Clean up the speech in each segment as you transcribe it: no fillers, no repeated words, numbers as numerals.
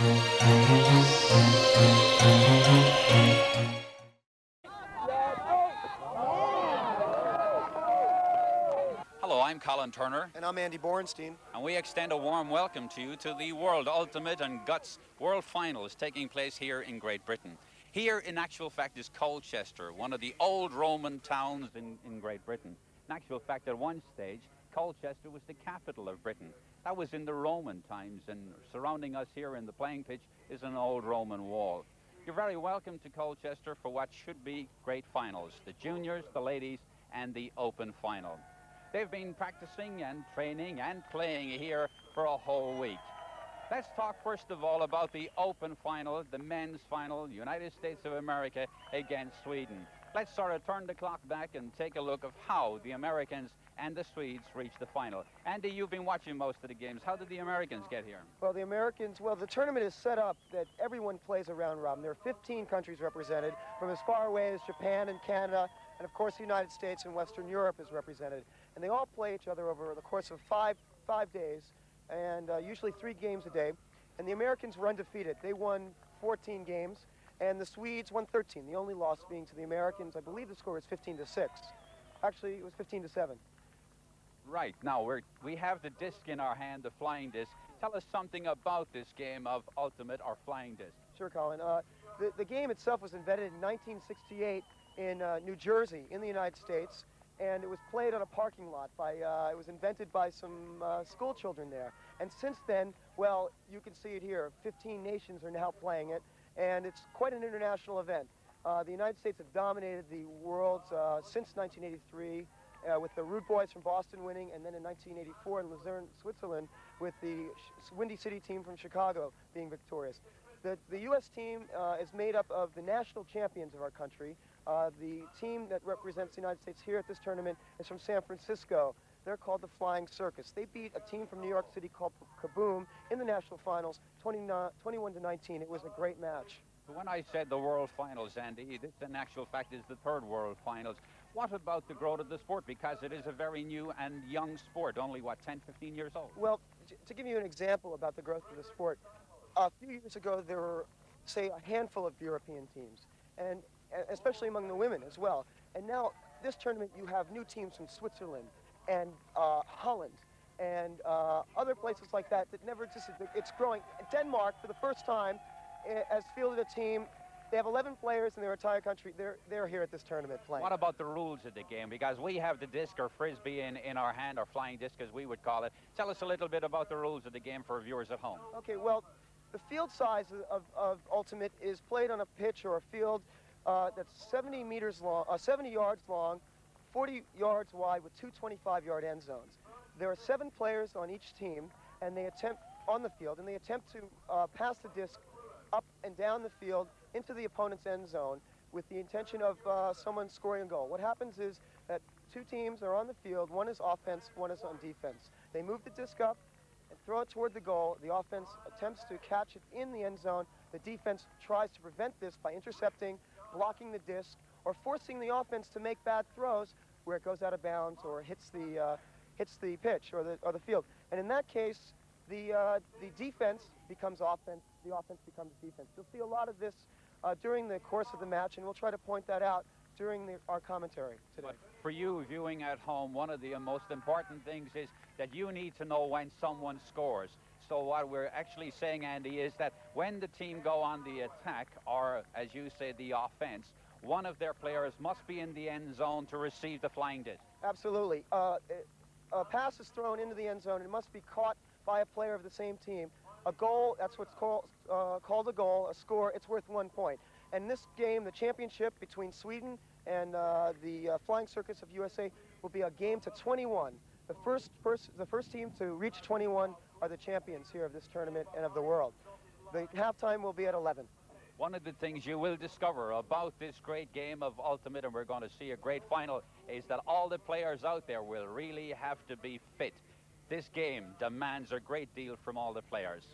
Hello, I'm Colin Turner. And I'm Andy Bornstein. And we extend a warm welcome to you to the World Ultimate and Guts World Finals taking place here in Great Britain. Here, in actual fact, is Colchester, one of the old Roman towns in Great Britain. In actual fact, at one stage, Colchester was the capital of Britain. That was in the Roman times, and surrounding us here in the playing pitch is an old Roman wall. You're very welcome to Colchester for what should be great finals, the juniors, the ladies, and the open final. They've been practicing and training and playing here for a whole week. Let's talk first of all about the open final, the men's final, United States of America against Sweden. Let's sort of turn the clock back and take a look of how the Americans and the Swedes reached the final. Andy, you've been watching most of the games. How did the Americans get here? Well, the tournament is set up that everyone plays a round robin. There are 15 countries represented, from as far away as Japan and Canada, and of course the United States and Western Europe is represented. And they all play each other over the course of five days, and usually 3 games a day. And the Americans were undefeated. They won 14 games, and the Swedes won 13. The only loss being to the Americans. I believe the score was 15-6. Actually, it was 15-7. Right. Now, we have the disc in our hand, the flying disc. Tell us something about this game of ultimate or flying disc. Sure, Colin. The game itself was invented in 1968 in New Jersey in the United States, and it was played on a parking lot it was invented by some school children there. And since then, well, you can see it here. 15 nations are now playing it, and it's quite an international event. The United States have dominated the world since 1983, with the Rude Boys from Boston winning, and then in 1984 in Luzerne, Switzerland, with the Windy City team from Chicago being victorious. The U.S. team is made up of the national champions of our country. The team that represents the United States here at this tournament is from San Francisco. They're called the Flying Circus. They beat a team from New York City called Kaboom in the national finals, 21-19. It was a great match. When I said the World Finals, Andy, this in actual fact is the 3rd World Finals. What about the growth of the sport? Because it is a very new and young sport, only, what, 10, 15 years old? Well, to give you an example about the growth of the sport, a few years ago there were, say, a handful of European teams, and especially among the women as well. And now, this tournament, you have new teams from Switzerland and Holland and other places like that never existed. It's growing. Denmark, for the first time, has fielded a team. They have 11 players in their entire country. They're here at this tournament playing. What about the rules of the game? Because we have the disc or frisbee in our hand, or flying disc as we would call it. Tell us a little bit about the rules of the game for viewers at home. Okay, well, the field size of Ultimate is played on a pitch or a field that's 70 yards long, 40 yards wide with 2 25-yard end zones. There are 7 players on each team, and they attempt to pass the disc up and down the field into the opponent's end zone with the intention of someone scoring a goal. What happens is that 2 teams are on the field. One is offense, one is on defense. They move the disc up and throw it toward the goal. The offense attempts to catch it in the end zone. The defense tries to prevent this by intercepting, blocking the disc, or forcing the offense to make bad throws where it goes out of bounds or hits the pitch or the field. And in that case, the defense becomes offense. The offense becomes defense. You'll see a lot of this during the course of the match, and we'll try to point that out during our commentary today. But for you viewing at home, one of the most important things is that you need to know when someone scores. So what we're actually saying, Andy, is that when the team go on the attack, or as you say, the offense, one of their players must be in the end zone to receive the flying disc. Absolutely. A pass is thrown into the end zone. It must be caught by a player of the same team. A goal, that's what's called a goal. A score, it's worth 1 point. And this game, the championship between Sweden and the Flying Circus of USA, will be a game to 21. The first team to reach 21 are the champions here of this tournament and of the world. The halftime will be at 11. One of the things you will discover about this great game of Ultimate, and we're going to see a great final, is that all the players out there will really have to be fit. This game demands a great deal from all the players.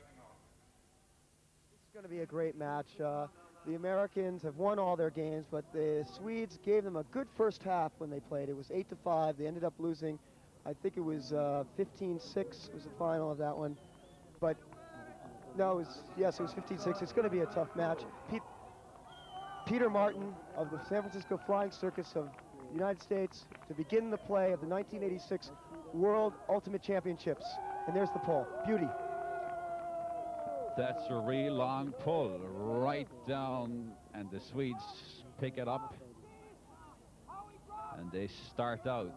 It's going to be a great match. The Americans have won all their games, but the Swedes gave them a good first half when they played. It was 8-5. They ended up losing. I think it was 15-6 was the final of that one. But No, yes, it was 15-6. It's going to be a tough match. Peter Martin of the San Francisco Flying Circus of the United States to begin the play of the 1986 World Ultimate Championships. And there's the pole. Beauty. That's a real long pull right down, and the Swedes pick it up, and they start out.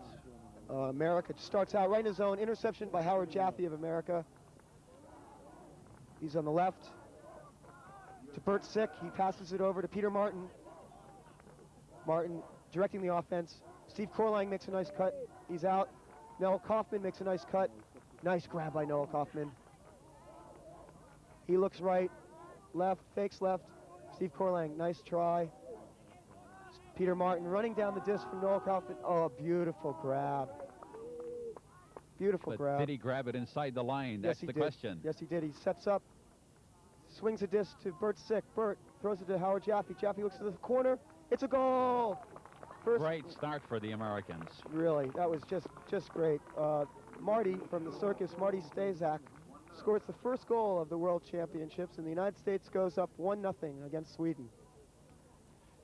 America starts out right in his zone. Interception by Howard Jaffe of America. He's on the left to Bert Sick. He passes it over to Peter Martin. Martin directing the offense. Steve Korlang makes a nice cut. He's out. Noel Kaufman makes a nice cut. Nice grab by Noel Kaufman. He looks right, left, fakes left. Steve Korlang, nice try. Peter Martin running down the disc from Noel Kaufman. Oh, beautiful grab. Beautiful grab. Did he grab it inside the line? That's the question. Yes, he did. He sets up, swings a disc to Bert Sick. Bert throws it to Howard Jaffe. Jaffe looks to the corner. It's a goal. Great start for the Americans. Really, that was just great. Marty from the circus, Marty Stazak, scores the first goal of the World Championships, and the United States goes up 1-0 against Sweden.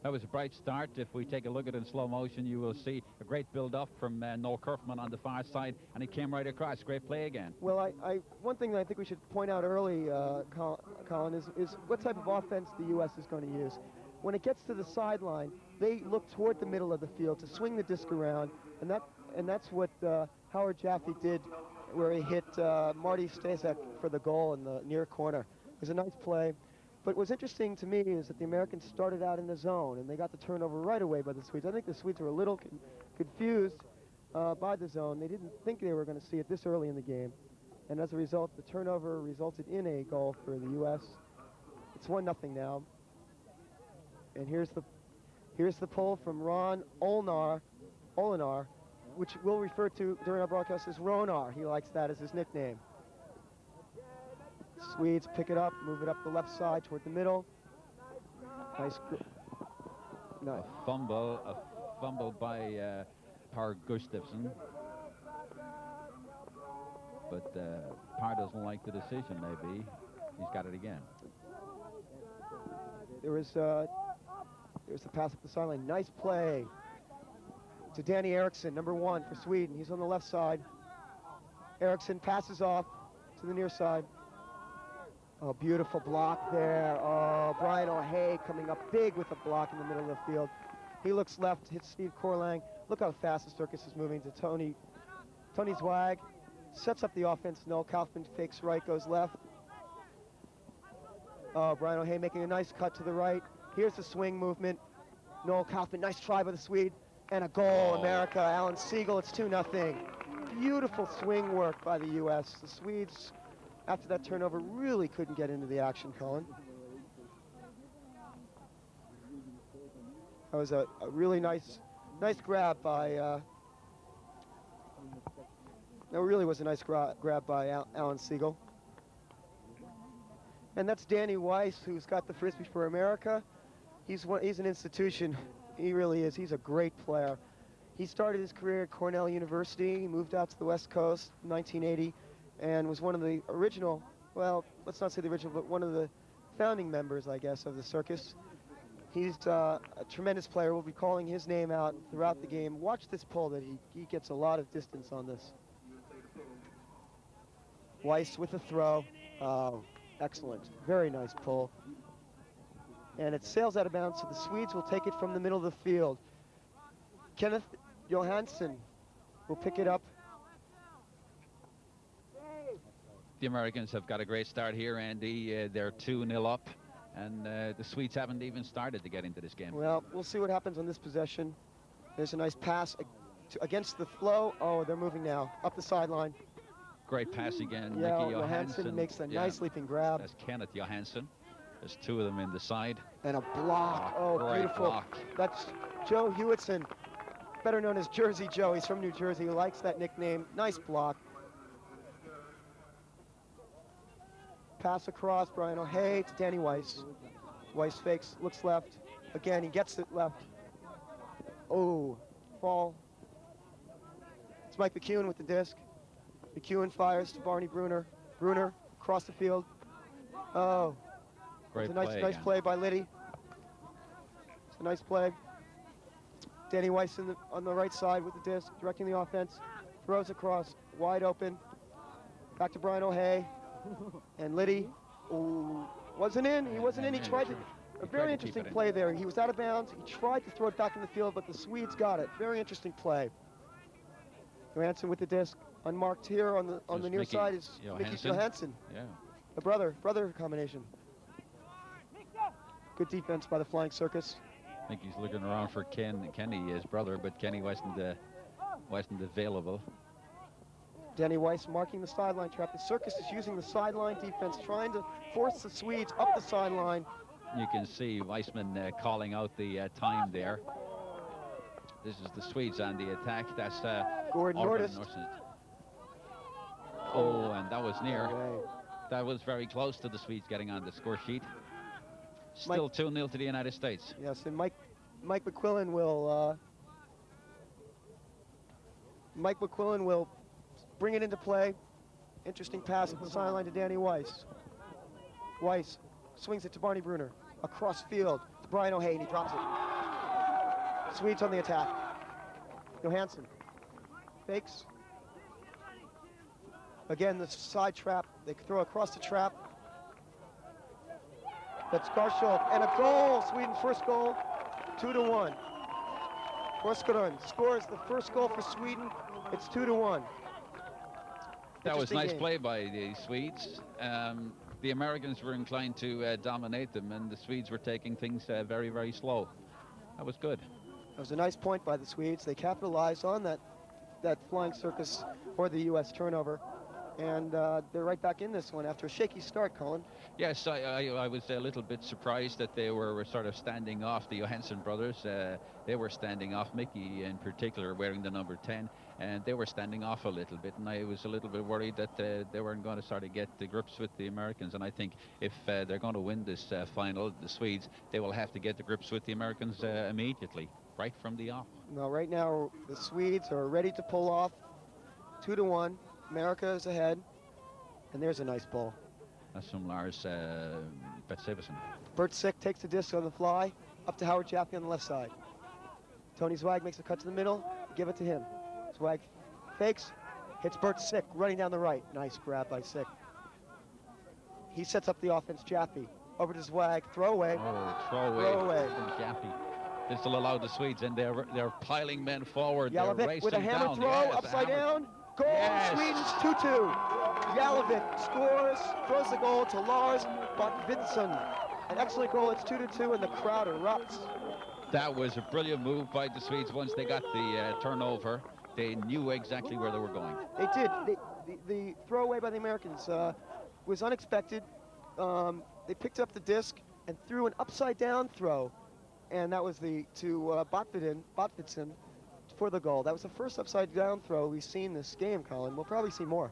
That was a bright start. If we take a look at it in slow motion, you will see a great build-up from Noel Kaufman on the far side, and he came right across. Great play again. Well, one thing that I think we should point out early, Colin, is what type of offense the U.S. is going to use. When it gets to the sideline, they look toward the middle of the field to swing the disc around, and that's what Howard Jaffe did, where he hit Marty Stazak for the goal in the near corner. It was a nice play. But what's interesting to me is that the Americans started out in the zone, and they got the turnover right away by the Swedes. I think the Swedes were a little confused by the zone. They didn't think they were going to see it this early in the game. And as a result, the turnover resulted in a goal for the U.S. It's 1-0 now. And here's the pull from Ron Olinar, which we'll refer to during our broadcast as Ronar. He likes that as his nickname. Swedes pick it up, move it up the left side toward the middle. Nice. A fumble by Par Gustafsson. But Par doesn't like the decision, maybe. He's got it again. There's the pass up the sideline. Nice play to Danny Eriksson, number 1 for Sweden. He's on the left side. Eriksson passes off to the near side. Oh, beautiful block there. Oh, Brian O'Hay coming up big with a block in the middle of the field. He looks left, hits Steve Korlang. Look how fast the circus is moving to Tony Zwag. Sets up the offense. Noel Kaufman fakes right, goes left. Oh, Brian O'Hay making a nice cut to the right. Here's the swing movement. Noel Kaufman, nice try by the Swede. And a goal, America. Alan Siegel, it's 2-0. Beautiful swing work by the U.S. The Swedes, after that turnover, really couldn't get into the action, Colin. That was a really nice grab by, that really was a nice grab by Alan Siegel. And that's Danny Weiss, who's got the Frisbee for America. He's an institution. He really is. He's a great player. He started his career at Cornell University. He moved out to the West Coast in 1980 and was one of the original, well, let's not say the original, but one of the founding members, I guess, of the circus. He's a tremendous player. We'll be calling his name out throughout the game. Watch this pull that he gets a lot of distance on this. Weiss with a throw. Oh, excellent. Very nice pull. And it sails out of bounds, so the Swedes will take it from the middle of the field. Kenneth Johansson will pick it up. The Americans have got a great start here, Andy. They're 2-0 up, and the Swedes haven't even started to get into this game. Well, we'll see what happens on this possession. There's a nice pass against the flow. Oh, they're moving now, up the sideline. Great pass again. Yeah, Nicky Johansson makes a nice leaping grab. That's Kenneth Johansson. There's 2 of them in the side. And a block. Oh, great beautiful. Block. That's Joe Hewitson, better known as Jersey Joe. He's from New Jersey. He likes that nickname. Nice block. Pass across, Brian O'Hay to Danny Weiss. Weiss fakes, looks left. Again, he gets it left. Oh, fall. It's Mike McEwen with the disc. McEwen fires to Barney Bruner. Bruner across the field. Oh, Great it's a play nice again. play by Liddy. It's a nice play. Danny Weiss on the right side with the disc, directing the offense. Throws across, wide open. Back to Brian O'Hay. And Liddy, ooh, wasn't in. He wasn't in. He tried to. A very interesting play there. He was out of bounds. He tried to throw it back in the field, but the Swedes got it. Very interesting play. Johansson with the disc, unmarked here on the near side is Mickey Johansson. Yeah. A brother combination. Good defense by the Flying Circus. I think he's looking around for Kenny, his brother, but Kenny wasn't available. Danny Weiss marking the sideline trap. The Circus is using the sideline defense, trying to force the Swedes up the sideline. You can see Weissman calling out the time there. This is the Swedes on the attack. That's Gordon Nordist. Oh, and that was near. Okay. That was very close to the Swedes getting on the score sheet. Still 2-0 to the United States. Yes, and Mike McQuillan will bring it into play. Interesting pass at the sideline to Danny Weiss. Weiss swings it to Barney Bruner. Across field to Brian O'Hay, and he drops it. Swedes on the attack. Johansson fakes. Again, the side trap. They throw across the trap. That's Garshoff, and a goal. Sweden's first goal, 2-1. Forskarön scores the first goal for Sweden. It's 2-1. That was nice play by the Swedes. The Americans were inclined to dominate them, and the Swedes were taking things very, very slow. That was good. That was a nice point by the Swedes. They capitalized on that Flying Circus or the U.S. turnover. And they're right back in this one after a shaky start, Colin. Yes, I was a little bit surprised that they were sort of standing off, the Johansson brothers. They were standing off, Mickey in particular wearing the number 10, and they were standing off a little bit, and I was a little bit worried that they weren't going to sort of get the grips with the Americans. And I think if they're going to win this final, the Swedes, they will have to get the grips with the Americans immediately, right from the off. Now, right now, the Swedes are ready to pull off 2-1. America is ahead, and there's a nice ball. That's from Lars Betsevison. Bert Sick takes the disc on the fly, up to Howard Jaffe on the left side. Tony Zwag makes a cut to the middle, give it to him. Zwag fakes, hits Bert Sick, running down the right. Nice grab by Sick. He sets up the offense, Jaffe. Over to Zwag, throwaway. Oh, throwaway from Jaffe. This will allow the Swedes, and they're piling men forward. They're racing with a hammer down. throw, Yes, upside down. Goal, yes. Sweden's 2-2. Jalovik scores, throws the goal to Lars Botvidsson. An excellent goal, it's 2-2, and the crowd erupts. That was a brilliant move by the Swedes. Once they got the turnover, they knew exactly where they were going. They did. The throwaway by the Americans was unexpected. They picked up the disc and threw an upside-down throw, and that was to Botvidsson for the goal. That was the first upside-down throw we've seen this game, Colin. We'll probably see more.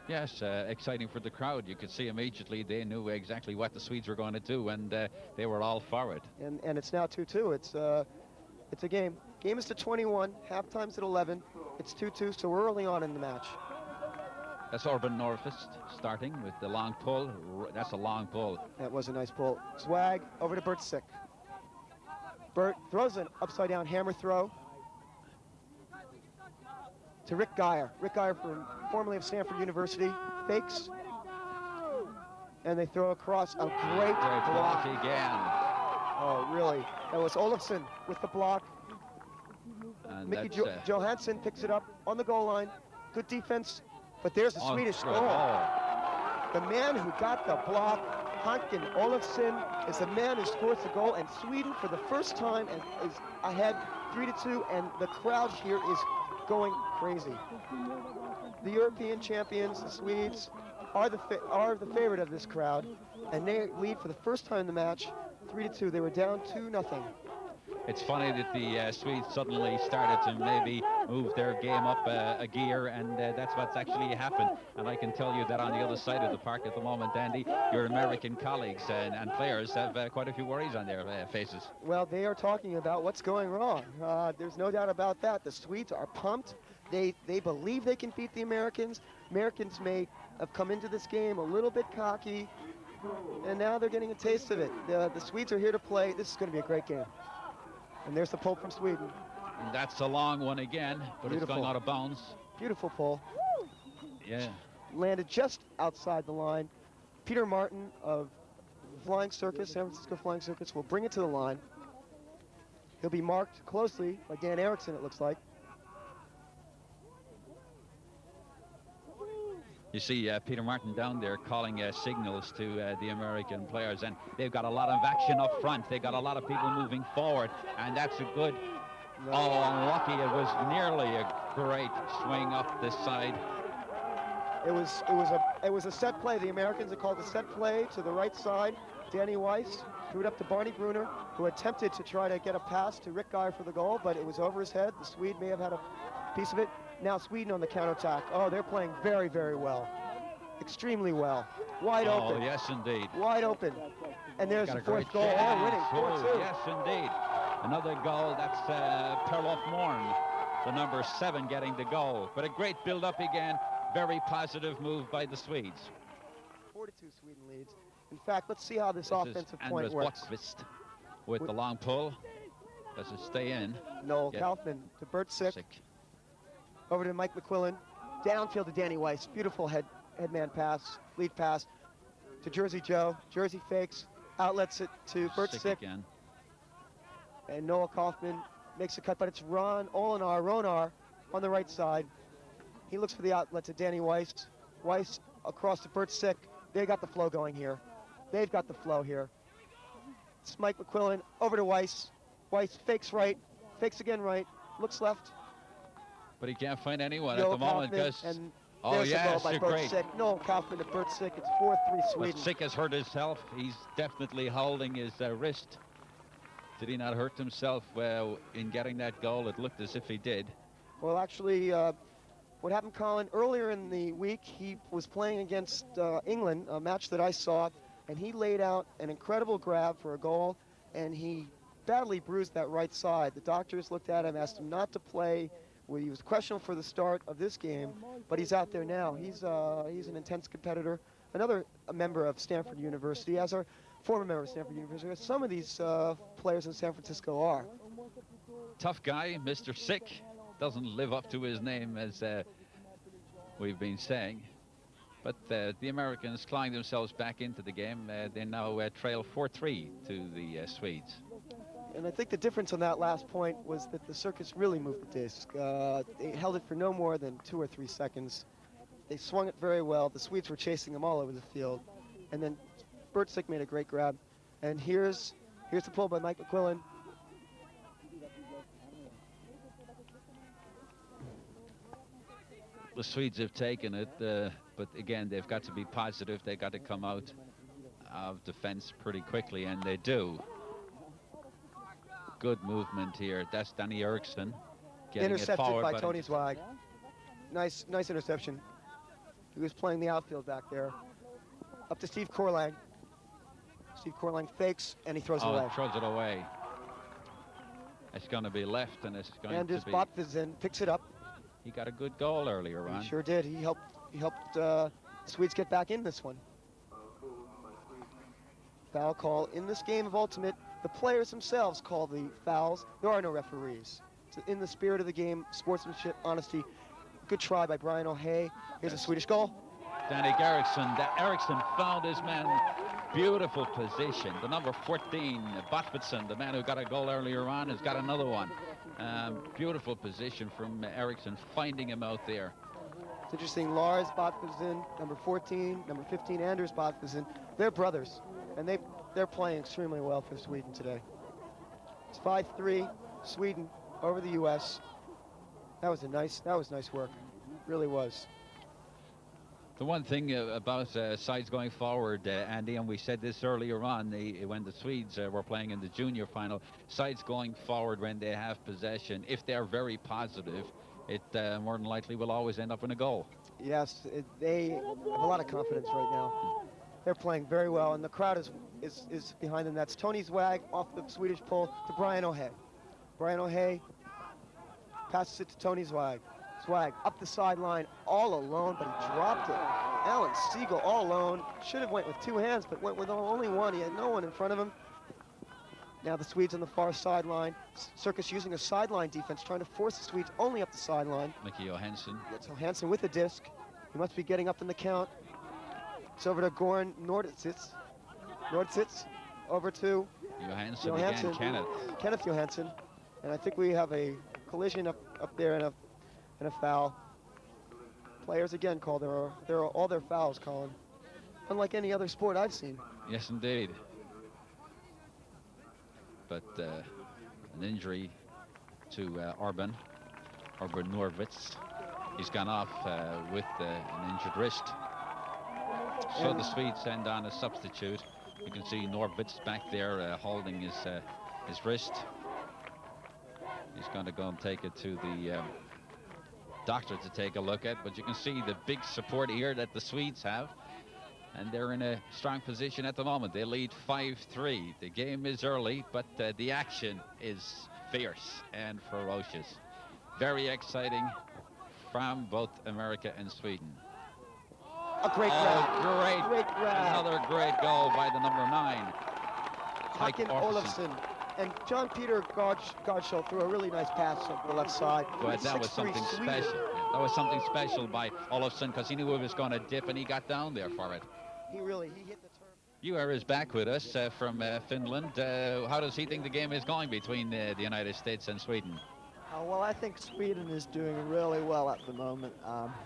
Yes, exciting for the crowd. You could see immediately they knew exactly what the Swedes were going to do, and they were all for it. And it's now 2-2. It's a game. Game is to 21. Halftime's at 11. It's 2-2, so we're early on in the match. That's Urban Norfist starting with the long pull. That's a long pull. That was a nice pull. Zwag over to Bert Sick. Bert throws an upside-down hammer throw to Rick Geyer. Rick Geyer, formerly of Stanford University, fakes, and they throw across a great block again. Oh, really? That was Olofsson with the block. And Mickey Johansson picks it up on the goal line. Good defense, but there's a Swedish goal. The man who got the block, Hanken Olofsson, is the man who scores the goal, and Sweden for the first time is ahead 3-2, and the crowd here is going crazy. The European champions, the Swedes, are the favorite of this crowd, and they lead for the first time in the match, 3-2. They were down 2-0. It's funny that the Swedes suddenly started to maybe move their game up a gear, and that's what's actually happened. And I can tell you that on the other side of the park at the moment, Andy, your American colleagues and players have quite a few worries on their faces. Well, they are talking about what's going wrong. There's no doubt about that. The Swedes are pumped. They believe they can beat the Americans. Americans may have come into this game a little bit cocky. And now they're getting a taste of it. The Swedes are here to play. This is going to be a great game. And there's the pole from Sweden. And that's a long one again, but Beautiful. it's going out of bounds. Beautiful pole. Yeah. Landed just outside the line. Peter Martin of Flying Circus, San Francisco Flying Circus, will bring it to the line. He'll be marked closely by Dan Erickson, it looks like. You see Peter Martin down there calling signals to the American players, and they've got a lot of action up front. They've got a lot of people moving forward, and that's a good... No. Oh, unlucky. It was nearly a great swing up this side. It was a set play. The Americans have called a set play to the right side. Danny Weiss threw it up to Barney Bruner, who attempted to try to get a pass to Rick Geyer for the goal, but it was over his head. The Swede may have had a piece of it. Now Sweden on the counterattack. Oh, they're playing very, very well. Extremely well. Wide open. Oh, yes, indeed. Wide open. And there's the fourth goal. Chance. Oh, winning. 4-2. Yes, indeed. Another goal. That's Perloff Morn, the number 7, getting the goal. But a great build-up again. Very positive move by the Swedes. 4-2 Sweden leads. In fact, let's see how this offensive point works. Botqvist with the long pull. Does it stay in? Noel Kaufman to Bert Sick. Over to Mike McQuillan. Downfield to Danny Weiss. Beautiful headman pass, lead pass to Jersey Joe. Jersey fakes, outlets it to Bert Sick. Again. And Noel Kaufman makes a cut, but it's Ronar on the right side. He looks for the outlet to Danny Weiss. Weiss across to Bert Sick. They got the flow going here. They've got the flow here. It's Mike McQuillan over to Weiss. Weiss fakes right, fakes again right, looks left. But he can't find anyone Noel at the moment Kaufman, because... and Oh, there's a goal yes, by you're Bert great. Sick. Noel Kaufman to Bert Sick. It's 4-3 Sweden. But Sick has hurt himself. He's definitely holding his wrist. Did he not hurt himself in getting that goal? It looked as if he did. Well, actually, what happened, Colin, earlier in the week, he was playing against England, a match that I saw, and he laid out an incredible grab for a goal, and he badly bruised that right side. The doctors looked at him, asked him not to play. Well, he was questionable for the start of this game, but he's out there now. He's an intense competitor. Another member of Stanford University, as our former member of Stanford University, as some of these players in San Francisco are. Tough guy, Mr. Sick. Doesn't live up to his name, as we've been saying. But the Americans clawing themselves back into the game. They now trail 4-3 to the Swedes. And I think the difference on that last point was that the Circus really moved the disc. They held it for no more than 2 or 3 seconds. They swung it very well. The Swedes were chasing them all over the field. And then Bert Sick made a great grab. And here's the pull by Mike McQuillan. The Swedes have taken it, but again, they've got to be positive. They've got to come out of defense pretty quickly, and they do. Good movement here. That's Danny Erickson getting Intercepted it forward, by Tony Zweig. Nice interception. He was playing the outfield back there. Up to Steve Korlang. Steve Korlang fakes, and he throws it away. Throws it away. It's going to be left, and it's going Anders to be... Botvizen picks it up. He got a good goal earlier on. He sure did. He helped Swedes get back in this one. Foul call in this game of Ultimate. The players themselves call the fouls. There are no referees. So in the spirit of the game, sportsmanship, honesty. Good try by Brian O'Hay. Here's a Swedish goal. Danny Erickson. Erickson found his man. Beautiful position. The number 14, Botvidsson, the man who got a goal earlier on, has got another one. Beautiful position from Erickson, finding him out there. It's interesting, Lars Botvidsson, number 14, number 15, Anders Botvidsson. They're brothers, and they're playing extremely well for Sweden today. It's 5-3, Sweden over the U.S. That was nice work, really was. The one thing about sides going forward, Andy, and we said this earlier on when the Swedes were playing in the junior final, sides going forward when they have possession, if they're very positive, it more than likely will always end up in a goal. Yes, they have a lot of confidence right now. They're playing very well, and the crowd is behind them. That's Tony Zweig off the Swedish pole to Brian O'Hay. Brian O'Hay passes it to Tony Zweig. Swag up the sideline all alone, but he dropped it. Alan Siegel all alone. Should have went with two hands, but went with only one. He had no one in front of him. Now the Swedes on the far sideline. Circus using a sideline defense, trying to force the Swedes only up the sideline. Mickey Johansson. That's Johansson with the disc. He must be getting up in the count. It's over to Goran Nordsitz. Nordsitz over to Johansson Johansson. again, Kenneth Johansson. And I think we have a collision up there and a foul. Players again called. There are all their fouls, Colin. Unlike any other sport I've seen. Yes, indeed. But an injury to Orban Norwitz. He's gone off with an injured wrist. So the Swedes send on a substitute. You can see Norwitz back there holding his wrist. He's going to go and take it to the doctor to take a look at. But you can see the big support here that the Swedes have. And they're in a strong position at the moment. They lead 5-3. The game is early, but the action is fierce and ferocious. Very exciting from both America and Sweden. A great grab. Great grab. Another great goal by the number 9. Håkan Olofsson. And John Peter Gardshow threw a really nice pass on the left side. But that was something special. That was something special by Olofsson because he knew it was going to dip and he got down there for it. He hit the turf. Ewer is back with us from Finland. How does he think the game is going between the United States and Sweden? Well, I think Sweden is doing really well at the moment.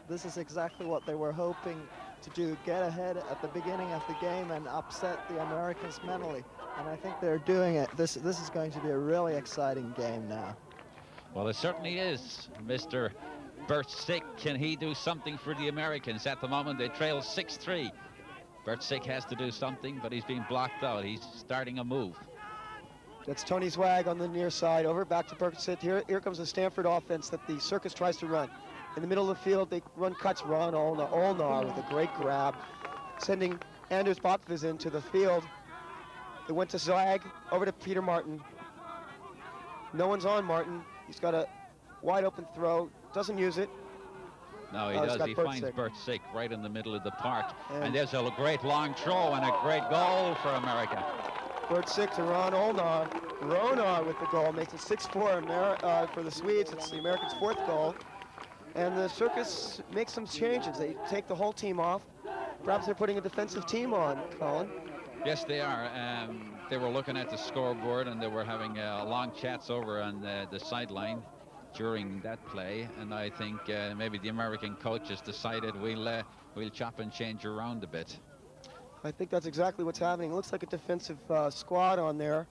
This is exactly what they were hoping to do, get ahead at the beginning of the game and upset the Americans mentally. And I think they're doing it. This is going to be a really exciting game now. Well, it certainly is. Mr. Bert Sick, can he do something for the Americans? At the moment, they trail 6-3. Bert Sick has to do something, but he's being blocked out. He's starting a move. That's Tony Swag on the near side. Over back to Berksit. Here comes the Stanford offense that the Circus tries to run. In the middle of the field, they run cuts. Ron Olnar with a great grab, sending Anders Botviz into the field. It went to Swag, over to Peter Martin. No one's on Martin. He's got a wide open throw. Doesn't use it. No, he does. He finds Bert Sick right in the middle of the park. And there's a great long throw and a great goal for America. Bert Sick to Ron Olnar. Ronar with the goal makes it 6-4 for the Swedes. It's the Americans' 4th goal. And the Circus makes some changes. They take the whole team off. Perhaps they're putting a defensive team on, Colin. Yes, they are. They were looking at the scoreboard and they were having long chats over on the sideline during that play. And I think maybe the American coaches decided we'll chop and change around a bit. I think that's exactly what's happening. It looks like a defensive squad on there.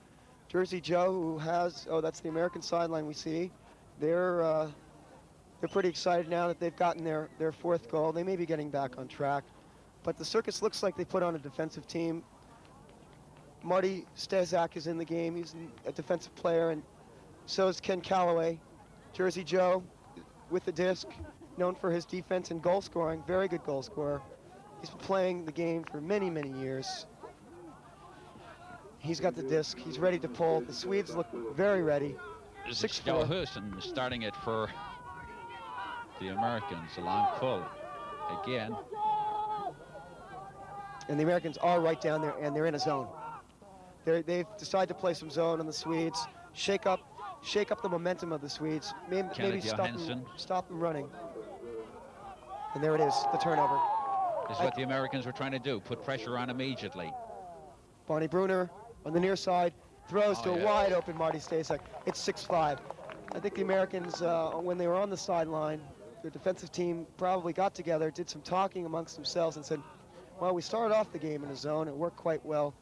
Jersey Joe, who has, that's the American sideline we see. They're pretty excited now that they've gotten their 4th goal. They may be getting back on track. But the Circus looks like they put on a defensive team. Marty Stezak is in the game. He's a defensive player, and so is Ken Calloway. Jersey Joe with the disc, known for his defense and goal scoring. Very good goal scorer. He's been playing the game for many, many years. He's got the disc. He's ready to pull. The Swedes look very ready. 6-4. Husson starting it for the Americans. A long pull again. And the Americans are right down there, and they're in a zone. They've decided to play some zone on the Swedes. Shake up the momentum of the Swedes. Maybe stop them running. And there it is, the turnover. This is what the Americans were trying to do, put pressure on immediately. Bonnie Bruner on the near side, throws to a wide open Marty Stasiak. It's 6-5. I think the Americans, when they were on the sideline, their defensive team probably got together, did some talking amongst themselves and said, well, we started off the game in a zone. It worked quite well.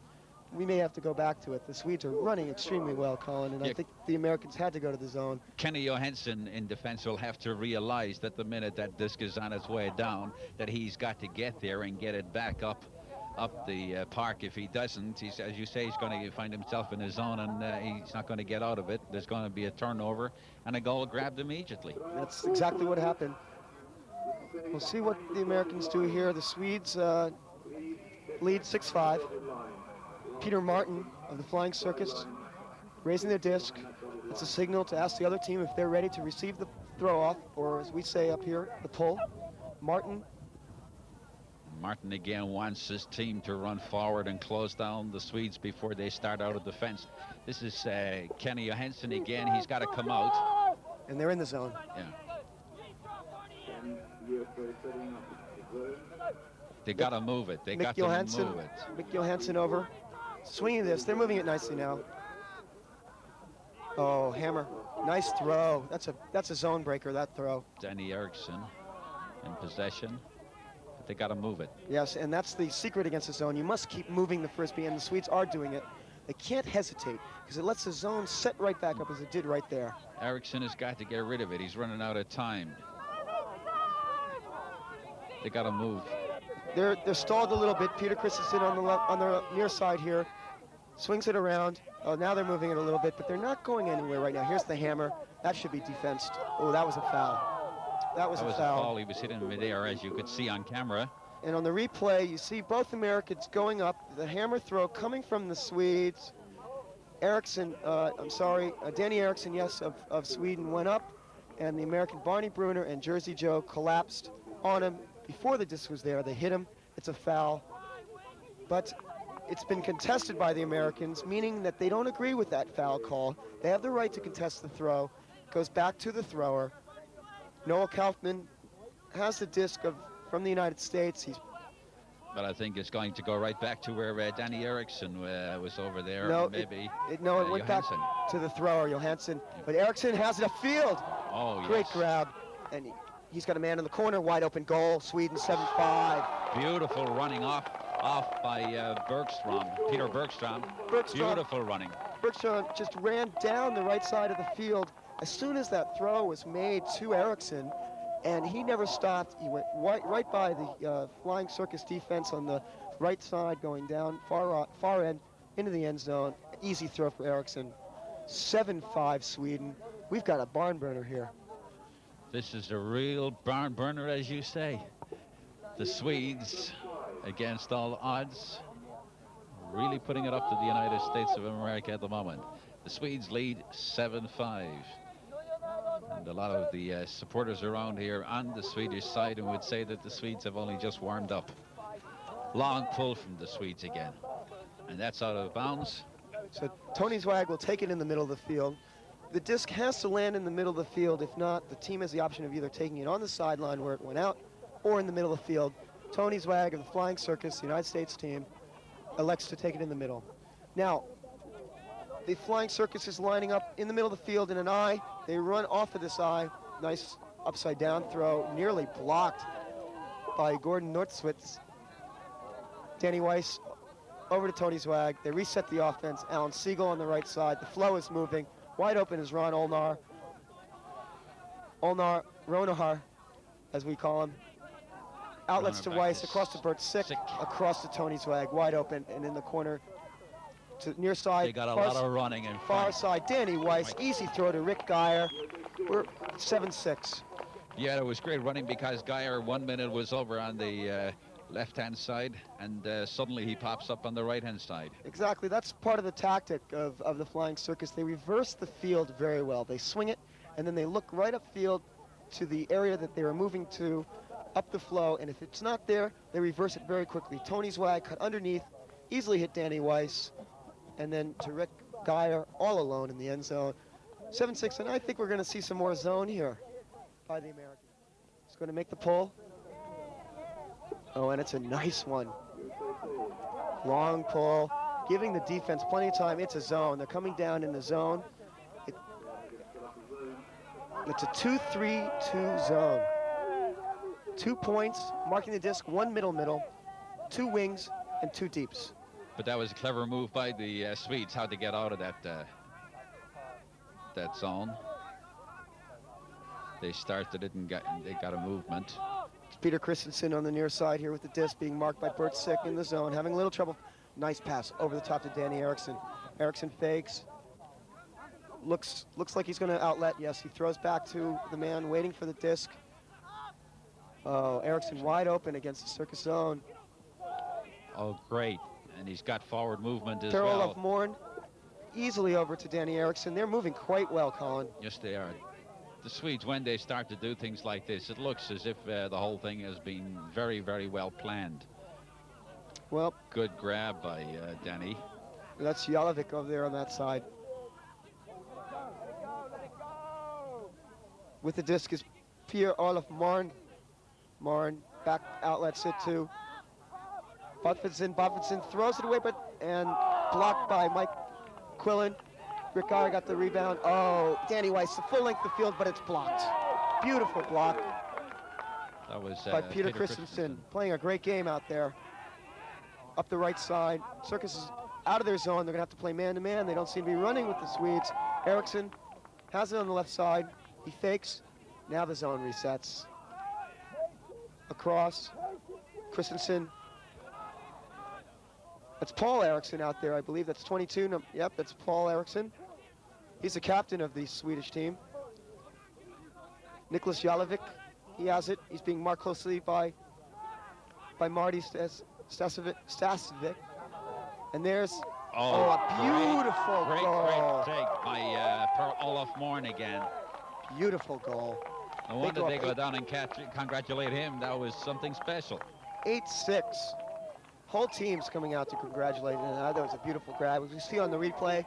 We may have to go back to it. The Swedes are running extremely well, Colin, and I think the Americans had to go to the zone. Kenny Johansson in defense will have to realize that the minute that disc is on its way down, that he's got to get there and get it back up the park. If he doesn't, as you say, he's going to find himself in his zone, and he's not going to get out of it. There's going to be a turnover and a goal grabbed immediately. That's exactly what happened. We'll see what the Americans do here. The Swedes lead 6-5. Peter Martin of the Flying Circus raising their disc. It's a signal to ask the other team if they're ready to receive throw off, or as we say up here, the pull. Martin. Martin again wants his team to run forward and close down the Swedes before they start out of defense. This is Kenny Johansson again. He's got to come out. And they're in the zone. Yeah. They got to move it. They got to move it. Mick Johansson over. Swinging this. They're moving it nicely now. Oh, hammer. Nice throw. That's a zone breaker, that throw. Danny Eriksson in possession. But they got to move it. Yes, and that's the secret against the zone. You must keep moving the Frisbee, and the Swedes are doing it. They can't hesitate because it lets the zone set right back up as it did right there. Eriksson has got to get rid of it. He's running out of time. They got to move. They're stalled a little bit. Peter Christensen on the near side here swings it around. Oh, now they're moving it a little bit, but they're not going anywhere right now. Here's the hammer. That should be defensed. Oh, that was a foul. That was a foul. He was hitting midair, as you could see on camera. And on the replay, you see both Americans going up. The hammer throw coming from the Swedes. Eriksson, Danny Eriksson, yes, of Sweden went up, and the American Barney Bruner and Jersey Joe collapsed on him before the disc was there. They hit him. It's a foul. But it's been contested by the Americans, meaning that they don't agree with that foul call. They have the right to contest the throw. It goes back to the thrower. Noah Kaufman has the disc from the United States. But I think it's going to go right back to where Danny Eriksson was over there. No, maybe. It went back to the thrower, Johansson. But Eriksson has it upfield. Oh, Great grab. And he's got a man in the corner, wide open goal. Sweden 7-5. Beautiful running off by Bergstrom, Peter Bergstrom. Beautiful running. Bergstrom just ran down the right side of the field as soon as that throw was made to Eriksson, and he never stopped. He went right by the Flying Circus defense on the right side, going down far end into the end zone. Easy throw for Eriksson. 7-5 Sweden. We've got a barn burner here. This is a real barn burner, as you say. The Swedes, against all odds, really putting it up to the United States of America at the moment. The Swedes lead 7-5. And a lot of the supporters around here on the Swedish side would say that the Swedes have only just warmed up. Long pull from the Swedes again. And that's out of bounds. So Tony Zwag will take it in the middle of the field. The disc has to land in the middle of the field. If not, the team has the option of either taking it on the sideline where it went out or in the middle of the field. Tony Zwag of the Flying Circus, the United States team, elects to take it in the middle. Now, the Flying Circus is lining up in the middle of the field in an eye. They run off of this eye. Nice upside down throw, nearly blocked by Gordon Nordstwitz. Danny Weiss over to Tony Zwag. They reset the offense. Alan Siegel on the right side. The flow is moving. Wide open is Ron Olnar. Ronahar, as we call him. Outlets to Weiss, across to Bert Sick, across to Tony Zwag, wide open, and in the corner to near side. They got a lot of running in far side. Danny Weiss, easy throw to Rick Geyer. We're 7-6. Yeah, it was great running because Geyer 1 minute was over on the left-hand side, and suddenly he pops up on the right-hand side. Exactly. That's part of the tactic of the Flying Circus. They reverse the field very well. They swing it, and then they look right upfield to the area that they are moving to, up the flow, and if it's not there, they reverse it very quickly. Tony Zwag cut underneath, easily hit Danny Weiss, and then to Rick Geyer all alone in the end zone. 7-6, and I think we're going to see some more zone here by the Americans. He's going to make the pull. Oh, and it's a nice one. Long pull, giving the defense plenty of time. It's a zone. They're coming down in the zone. It's a 2-3-2 zone. 2 points, marking the disc, 1 middle, 2 wings, and 2 deeps. But that was a clever move by the Swedes, how to get out of that zone. They started it and they got a movement. It's Peter Christensen on the near side here with the disc being marked by Bert Sick in the zone, having a little trouble. Nice pass over the top to Danny Eriksson. Eriksson fakes. Looks like he's going to outlet. Yes, he throws back to the man waiting for the disc. Oh, Eriksson wide open against the circus zone. Oh, great. And he's got forward movement as Terrell well. of Morn easily over to Danny Eriksson. They're moving quite well, Colin. Yes, they are. the Swedes, when they start to do things like this, it looks as if the whole thing has been very, very well planned. Well, good grab by Danny. that's Jalovic over there on that side. With the disc is Pierre-Olaf Marn. Marn, back outlet sit to Botvinson. Botvinson throws it away, and blocked by Mike Quillen. Ricard got the rebound. Oh, Danny Weiss, the full length of the field, but it's blocked. Beautiful block. That was by Peter Christensen. Playing a great game out there. Up the right side. Circus is out of their zone. They're going to have to play man-to-man. They don't seem to be running with the Swedes. Eriksson has it on the left side. He fakes. Now the zone resets. Across. Christensen. That's Paul Eriksson out there, I believe. That's 22. No, yep, that's Paul Eriksson. He's the captain of the Swedish team. Nicholas Jalovic, he has it. He's being marked closely by Marty Stasovic. And there's a beautiful goal. Great take by Olaf Morn again. Beautiful goal. No wonder they go down and congratulate him. That was something special. 8-6. Whole team's coming out to congratulate him. That was a beautiful grab. As we see on the replay,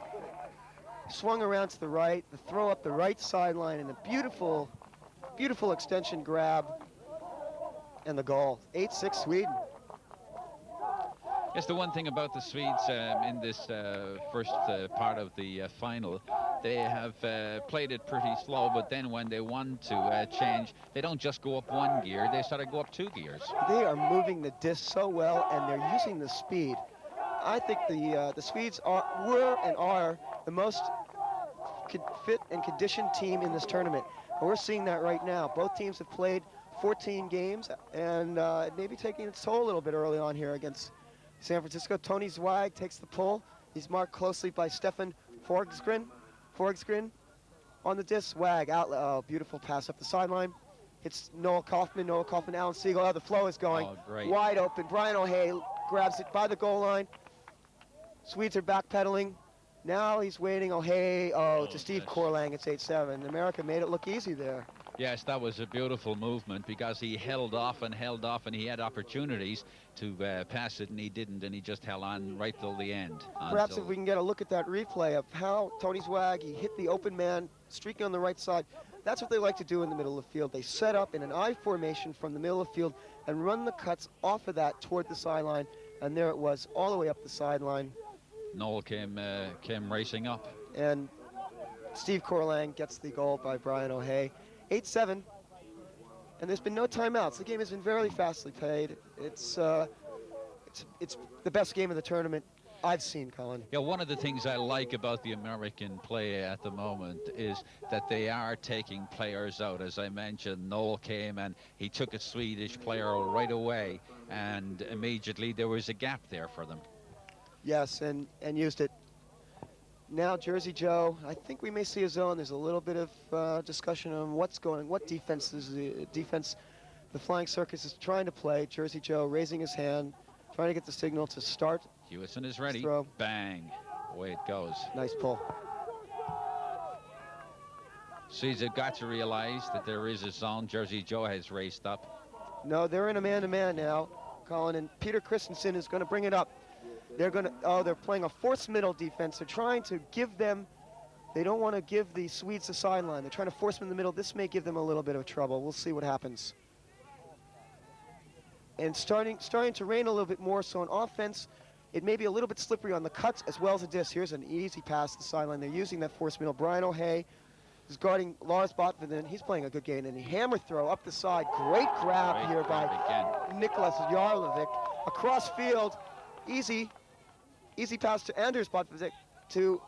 swung around to the right, the throw up the right sideline, and a beautiful, beautiful extension grab, and the goal. 8-6 Sweden. Yes, the one thing about the Swedes in this first part of the final, they have played it pretty slow, but then when they want to change, they don't just go up one gear, they sort of go up 2 gears. They are moving the disc so well, and they're using the speed. I think the Swedes were and are the most fit and conditioned team in this tournament. And we're seeing that right now. Both teams have played 14 games, and it may be taking its toll a little bit early on here against San Francisco. Tony Zweig takes the pull. He's marked closely by Stefan Forsgren on the disc. Zweig outlet. Oh, beautiful pass up the sideline. Hits Noel Kaufman, Alan Siegel. Oh, the flow is going wide open. Brian O'Hay grabs it by the goal line. Swedes are backpedaling. Now he's waiting. O'Hay, to Steve Korlang. It's 8-7. America made it look easy there. Yes, that was a beautiful movement because he held off, and he had opportunities to pass it, and he didn't, and he just held on right till the end. Perhaps if we can get a look at that replay of how Tony Zweig, he hit the open man, streaking on the right side. That's what they like to do in the middle of the field. They set up in an I formation from the middle of the field and run the cuts off of that toward the sideline, and there it was, all the way up the sideline. Noel came racing up. And Steve Korlang gets the goal by Brian O'Hay. 8-7, and there's been no timeouts. The game has been very fastly played. It's the best game of the tournament I've seen, Colin. Yeah, one of the things I like about the American play at the moment is that they are taking players out. As I mentioned, Noel came and he took a Swedish player right away, and immediately there was a gap there for them. Yes, and used it. Now Jersey Joe, I think we may see a zone. There's a little bit of discussion on what defense is the Flying Circus is trying to play. Jersey Joe raising his hand, trying to get the signal to start. Hewison is ready. Throw. Bang. Away it goes. Nice pull. Swedes have got to realize that there is a zone. Jersey Joe has raced up. No, they're in a man-to-man now, Colin, and Peter Christensen is going to bring it up. They're playing a forced middle defense. They're trying to give them, they don't want to give the Swedes the sideline. They're trying to force them in the middle. This may give them a little bit of trouble. We'll see what happens. And starting to rain a little bit more, so on offense, it may be a little bit slippery on the cuts as well as the disc. Here's an easy pass to the sideline. They're using that forced middle. Brian O'Hay is guarding Lars Botvinson. He's playing a good game. And a hammer throw up the side. Great grab here by Nicholas Jarlovic. Across field, easy pass to Anders Botvinson, to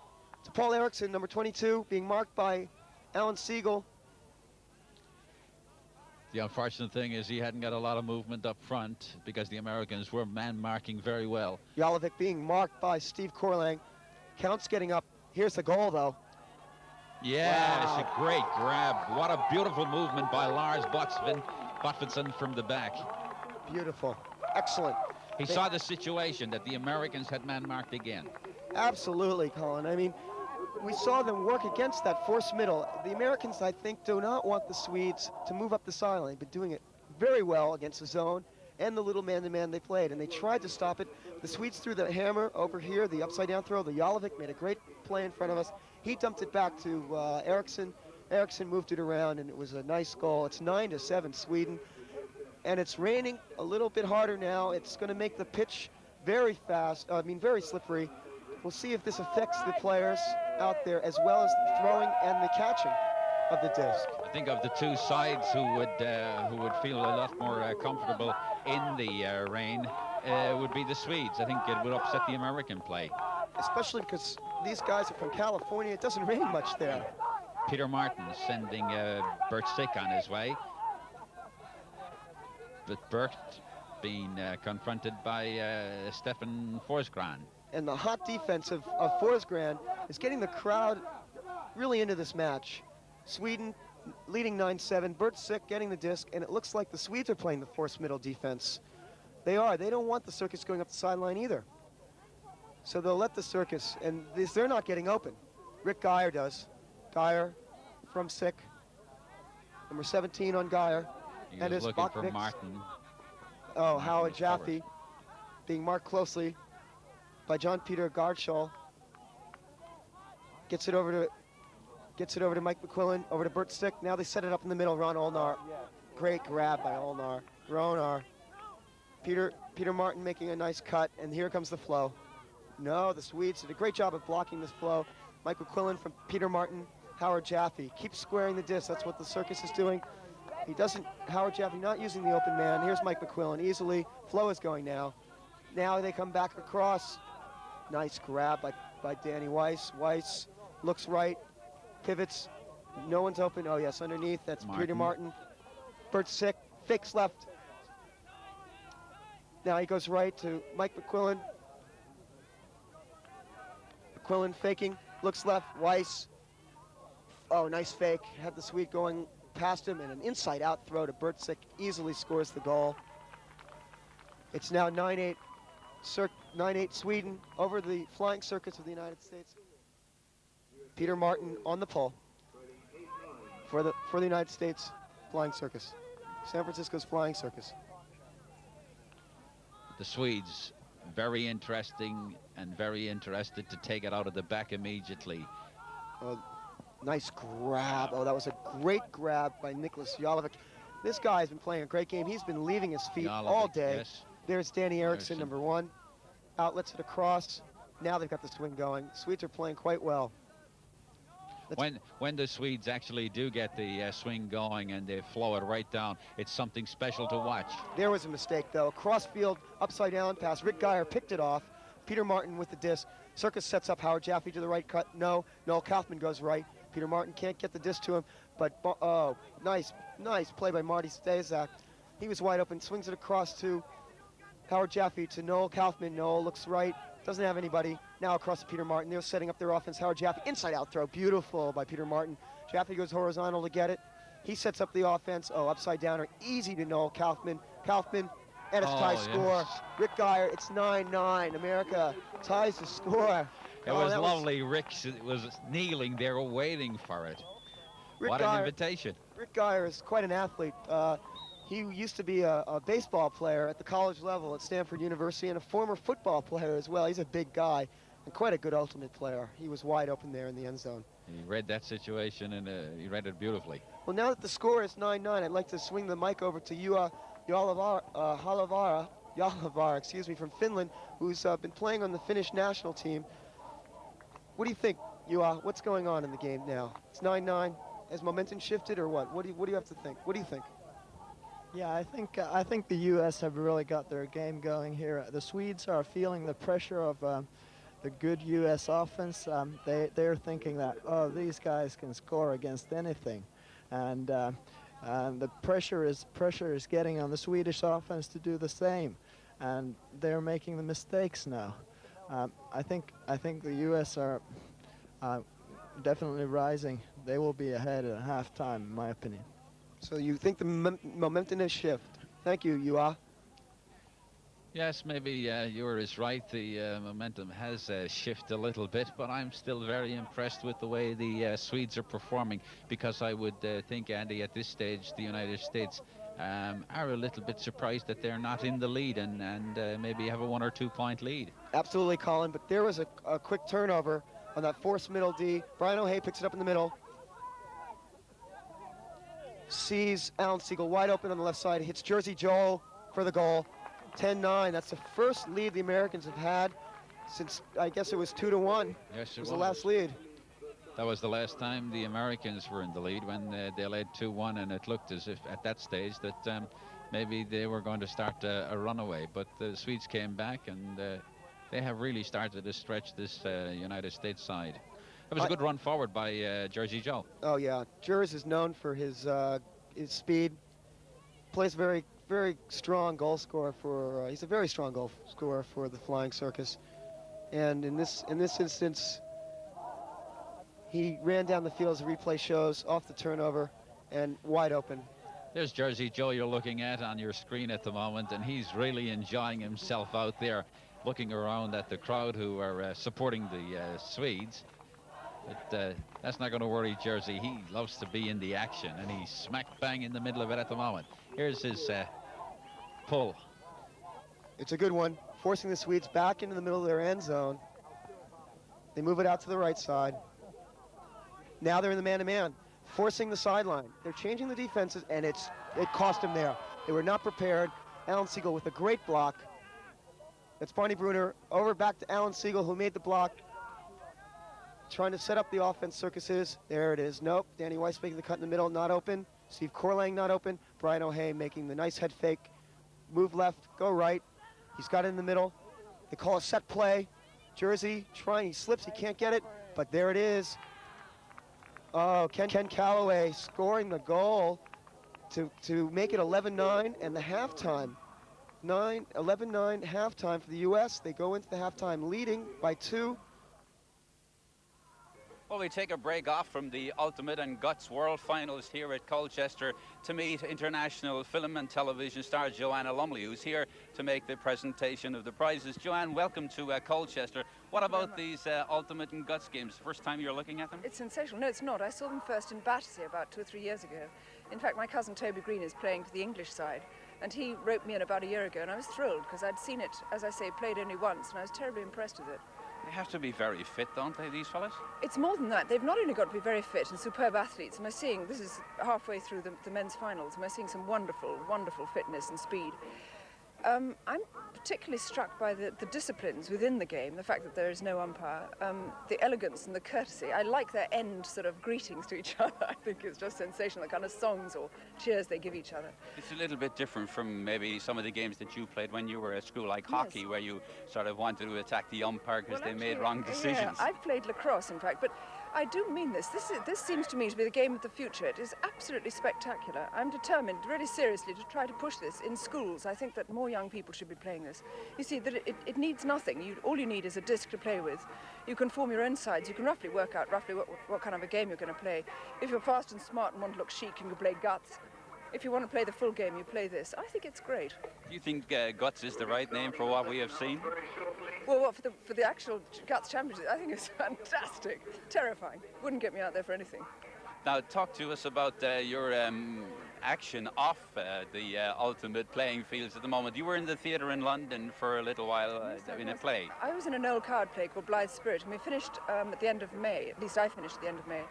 Paul Eriksson, number 22, being marked by Alan Siegel. The unfortunate thing is he hadn't got a lot of movement up front because the Americans were man-marking very well. Jalovic being marked by Steve Korlang. Count's getting up. Here's the goal, though. Yeah, wow. It's a great grab. What a beautiful movement by Lars Botvinson from the back. Beautiful. Excellent. He saw the situation that the Americans had man-marked again. Absolutely, Colin. I mean, we saw them work against that forced middle. The Americans, I think, do not want the Swedes to move up the sideline. They've been doing it very well against the zone and the little man-to-man they played, and they tried to stop it. The Swedes threw the hammer over here, the upside-down throw. The Jalovic made a great play in front of us. He dumped it back to Eriksson. Eriksson moved it around, and it was a nice goal. It's 9-7 Sweden, and it's raining a little bit harder now. It's going to make the pitch very fast, very slippery. We'll see if this affects the players out there as well as the throwing and the catching of the disc. I think of the two sides who would feel a lot more comfortable in the rain would be the Swedes. I think it would upset the American play. Especially because these guys are from California. It doesn't rain much there. Peter Martin sending Bert Sick on his way. But Bert being confronted by Stefan Forsgren. And the hot defense of Forsgren is getting the crowd really into this match. Sweden leading 9-7, Bert Sick getting the disc, and it looks like the Swedes are playing the forced middle defense. They are. They don't want the circus going up the sideline either. So they'll let the circus, and they're not getting open. Rick Geyer does. Geyer from Sick. Number 17 on Geyer. He was looking for Martin. Oh, Howard Jaffe being marked closely by John Peter Gardshall. Gets it over to Mike McQuillan, over to Bert Sick. Now they set it up in the middle. Ron Olnar. Great grab by Olnar. Ronar. Peter Martin making a nice cut, and here comes the flow. No, the Swedes did a great job of blocking this flow. Mike McQuillan from Peter Martin. Howard Jaffe keeps squaring the disc. That's what the circus is doing. He doesn't, Howard Jaffe not using the open man. Here's Mike McQuillan easily. Flow is going now. Now they come back across. Nice grab by Danny Weiss. Weiss looks right, pivots. No one's open. Oh, yes, underneath. That's Martin. Peter Martin. Bert Sick, fakes left. Now he goes right to Mike McQuillan. McQuillan faking, looks left, Weiss. Oh, nice fake. Had the Swede going past him, and an inside-out throw to Bert Sick easily scores the goal. It's now 9-8 Sweden over the flying circus of the United States. Peter Martin on the pole for the United States flying circus. San Francisco's flying circus. The Swedes, very interesting and very interested to take it out of the back immediately. Nice grab. Oh, that was a great grab by Nicholas Jalovic. This guy has been playing a great game. He's been leaving his feet all day. Yes. There's Danny Eriksson, number 1. Outlets it across. Now they've got the swing going. Swedes are playing quite well. When the Swedes actually do get the swing going and they flow it right down, it's something special to watch. There was a mistake, though. Crossfield, upside-down pass. Rick Geyer picked it off. Peter Martin with the disc. Circus sets up Howard Jaffe to the right cut. No. Noel Kaufman goes right. Peter Martin can't get the disc to him, but oh, nice play by Marty Stazak. He was wide open, swings it across to Howard Jaffe to Noel Kaufman. Noel looks right, doesn't have anybody. Now across to Peter Martin. They're setting up their offense. Howard Jaffe, inside-out throw, beautiful by Peter Martin. Jaffe goes horizontal to get it. He sets up the offense. Oh, upside-downer, easy to Noel Kaufman. Kaufman, and it's tie score. Rick Geyer, it's 9-9. America ties the score. It was lovely. Rick was kneeling there waiting for it. What an invitation. Rick Geyer is quite an athlete. He used to be a baseball player at the college level at Stanford University and a former football player as well. He's a big guy and quite a good ultimate player. He was wide open there in the end zone. He read that situation and he read it beautifully. Well, now that the score is 9-9, I'd like to swing the mic over to Juha Jalovaara, excuse me, from Finland, who's been playing on the Finnish national team. What do you think, Juha? What's going on in the game now? It's 9-9. Has momentum shifted or what? What do you have to think? What do you think? Yeah, I think the U.S. have really got their game going here. The Swedes are feeling the pressure of the good U.S. offense. They're thinking that, oh, these guys can score against anything, and the pressure is getting on the Swedish offense to do the same, and they're making the mistakes now. I think the U.S. are definitely rising. They will be ahead at halftime, in my opinion. So you think the momentum has shifted. Thank you, Juha. Yes, maybe Ewer is right. The momentum has shifted a little bit, but I'm still very impressed with the way the Swedes are performing, because I would think, Andy, at this stage, the United States are a little bit surprised that they're not in the lead and maybe have a 1 or 2 point lead. Absolutely, Colin, but there was a quick turnover on that forced middle D. Brian O'Hay picks it up in the middle. Sees Alan Siegel wide open on the left side, hits Jersey Joel for the goal. 10-9, that's the first lead the Americans have had since, I guess it was 2-1. Yes, it was the last lead. That was the last time the Americans were in the lead, when they led 2-1, and it looked as if at that stage that maybe they were going to start a runaway. But the Swedes came back, and they have really started to stretch this United States side. It was a good run forward by Jersey Joe. Oh yeah, Jers is known for his speed. Plays very strong goal scorer for. He's a very strong goal scorer for the Flying Circus, and in this instance, he ran down the field as the replay shows, off the turnover, and wide open. There's Jersey Joe you're looking at on your screen at the moment, and he's really enjoying himself out there, looking around at the crowd who are supporting the Swedes. But that's not going to worry Jersey. He loves to be in the action, and he's smack bang in the middle of it at the moment. Here's his pull. It's a good one, forcing the Swedes back into the middle of their end zone. They move it out to the right side. Now they're in the man-to-man, forcing the sideline. They're changing the defenses, and it cost them there. They were not prepared. Alan Siegel with a great block. That's Barney Bruner. Over back to Alan Siegel, who made the block. Trying to set up the offense, Circus is. There it is. Nope. Danny Weiss making the cut in the middle, not open. Steve Corlang not open. Brian O'Hay making the nice head fake. Move left, go right. He's got it in the middle. They call a set play. Jersey trying, he slips, he can't get it, but there it is. Oh, Ken Calloway scoring the goal to make it 11-9, and the halftime. 11-9 halftime for the U.S. They go into the halftime leading by 2. Well, we take a break off from the Ultimate and Guts World Finals here at Colchester to meet international film and television star Joanna Lumley, who's here to make the presentation of the prizes. Joanne, welcome to Colchester. What about these Ultimate and Guts games? First time you're looking at them? It's sensational. No, it's not. I saw them first in Battersea about 2 or 3 years ago. In fact, my cousin Toby Green is playing for the English side, and he roped me in about a year ago, and I was thrilled because I'd seen it, as I say, played only once, and I was terribly impressed with it. They have to be very fit, don't they, these fellas? It's more than that. They've not only got to be very fit and superb athletes, and we're seeing, this is halfway through the men's finals, and we're seeing some wonderful, wonderful fitness and speed. I'm particularly struck by the disciplines within the game, the fact that there is no umpire, the elegance and the courtesy. I like their end sort of greetings to each other. I think it's just sensational, the kind of songs or cheers they give each other. It's a little bit different from maybe some of the games that you played when you were at school, like hockey, where you sort of wanted to attack the umpire because they made wrong decisions. Yeah, I've played lacrosse, in fact, but I do mean this. This seems to me to be the game of the future. It is absolutely spectacular. I'm determined, really seriously, to try to push this in schools. I think that more young people should be playing this. You see, that it needs nothing. All you need is a disc to play with. You can form your own sides. You can roughly work out what kind of a game you're going to play. If you're fast and smart and want to look chic, you can play guts. If you want to play the full game, you play this. I think it's great. Do you think Guts is the right name for what we have seen? Well, for the actual Guts Championship, I think it's fantastic. Terrifying. Wouldn't get me out there for anything. Now, talk to us about your action off the Ultimate playing fields at the moment. You were in the theatre in London for a little while in a play. I was in an old card play called Blythe Spirit, and we finished at the end of May. At least I finished at the end of May.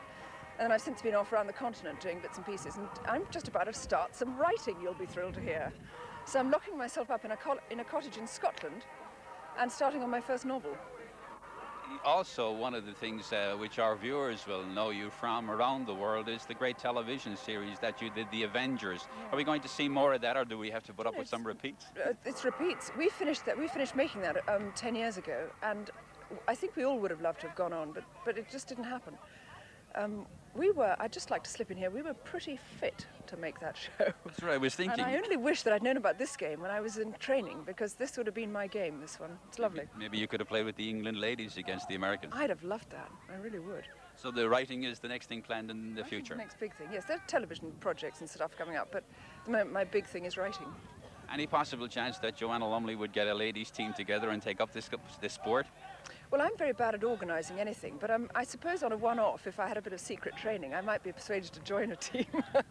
And I've since been off around the continent doing bits and pieces, and I'm just about to start some writing, you'll be thrilled to hear. So I'm locking myself up in a cottage in Scotland and starting on my first novel. Also, one of the things which our viewers will know you from around the world is the great television series that you did, The Avengers. Yeah. Are we going to see more of that, or do we have to put up with some repeats? It's repeats. We finished making that 10 years ago, and I think we all would have loved to have gone on, but it just didn't happen. I'd just like to slip in here, we were pretty fit to make that show. That's what I was thinking. And I only wish that I'd known about this game when I was in training, because this would have been my game, this one. It's lovely. Maybe you could have played with the England ladies against the Americans. I'd have loved that, I really would. So the writing is the next thing planned in the future? The next big thing, yes. There are television projects and stuff coming up, but at the moment my big thing is writing. Any possible chance that Joanna Lumley would get a ladies' team together and take up this sport? Well, I'm very bad at organising anything, but I suppose on a one-off, if I had a bit of secret training, I might be persuaded to join a team. Well,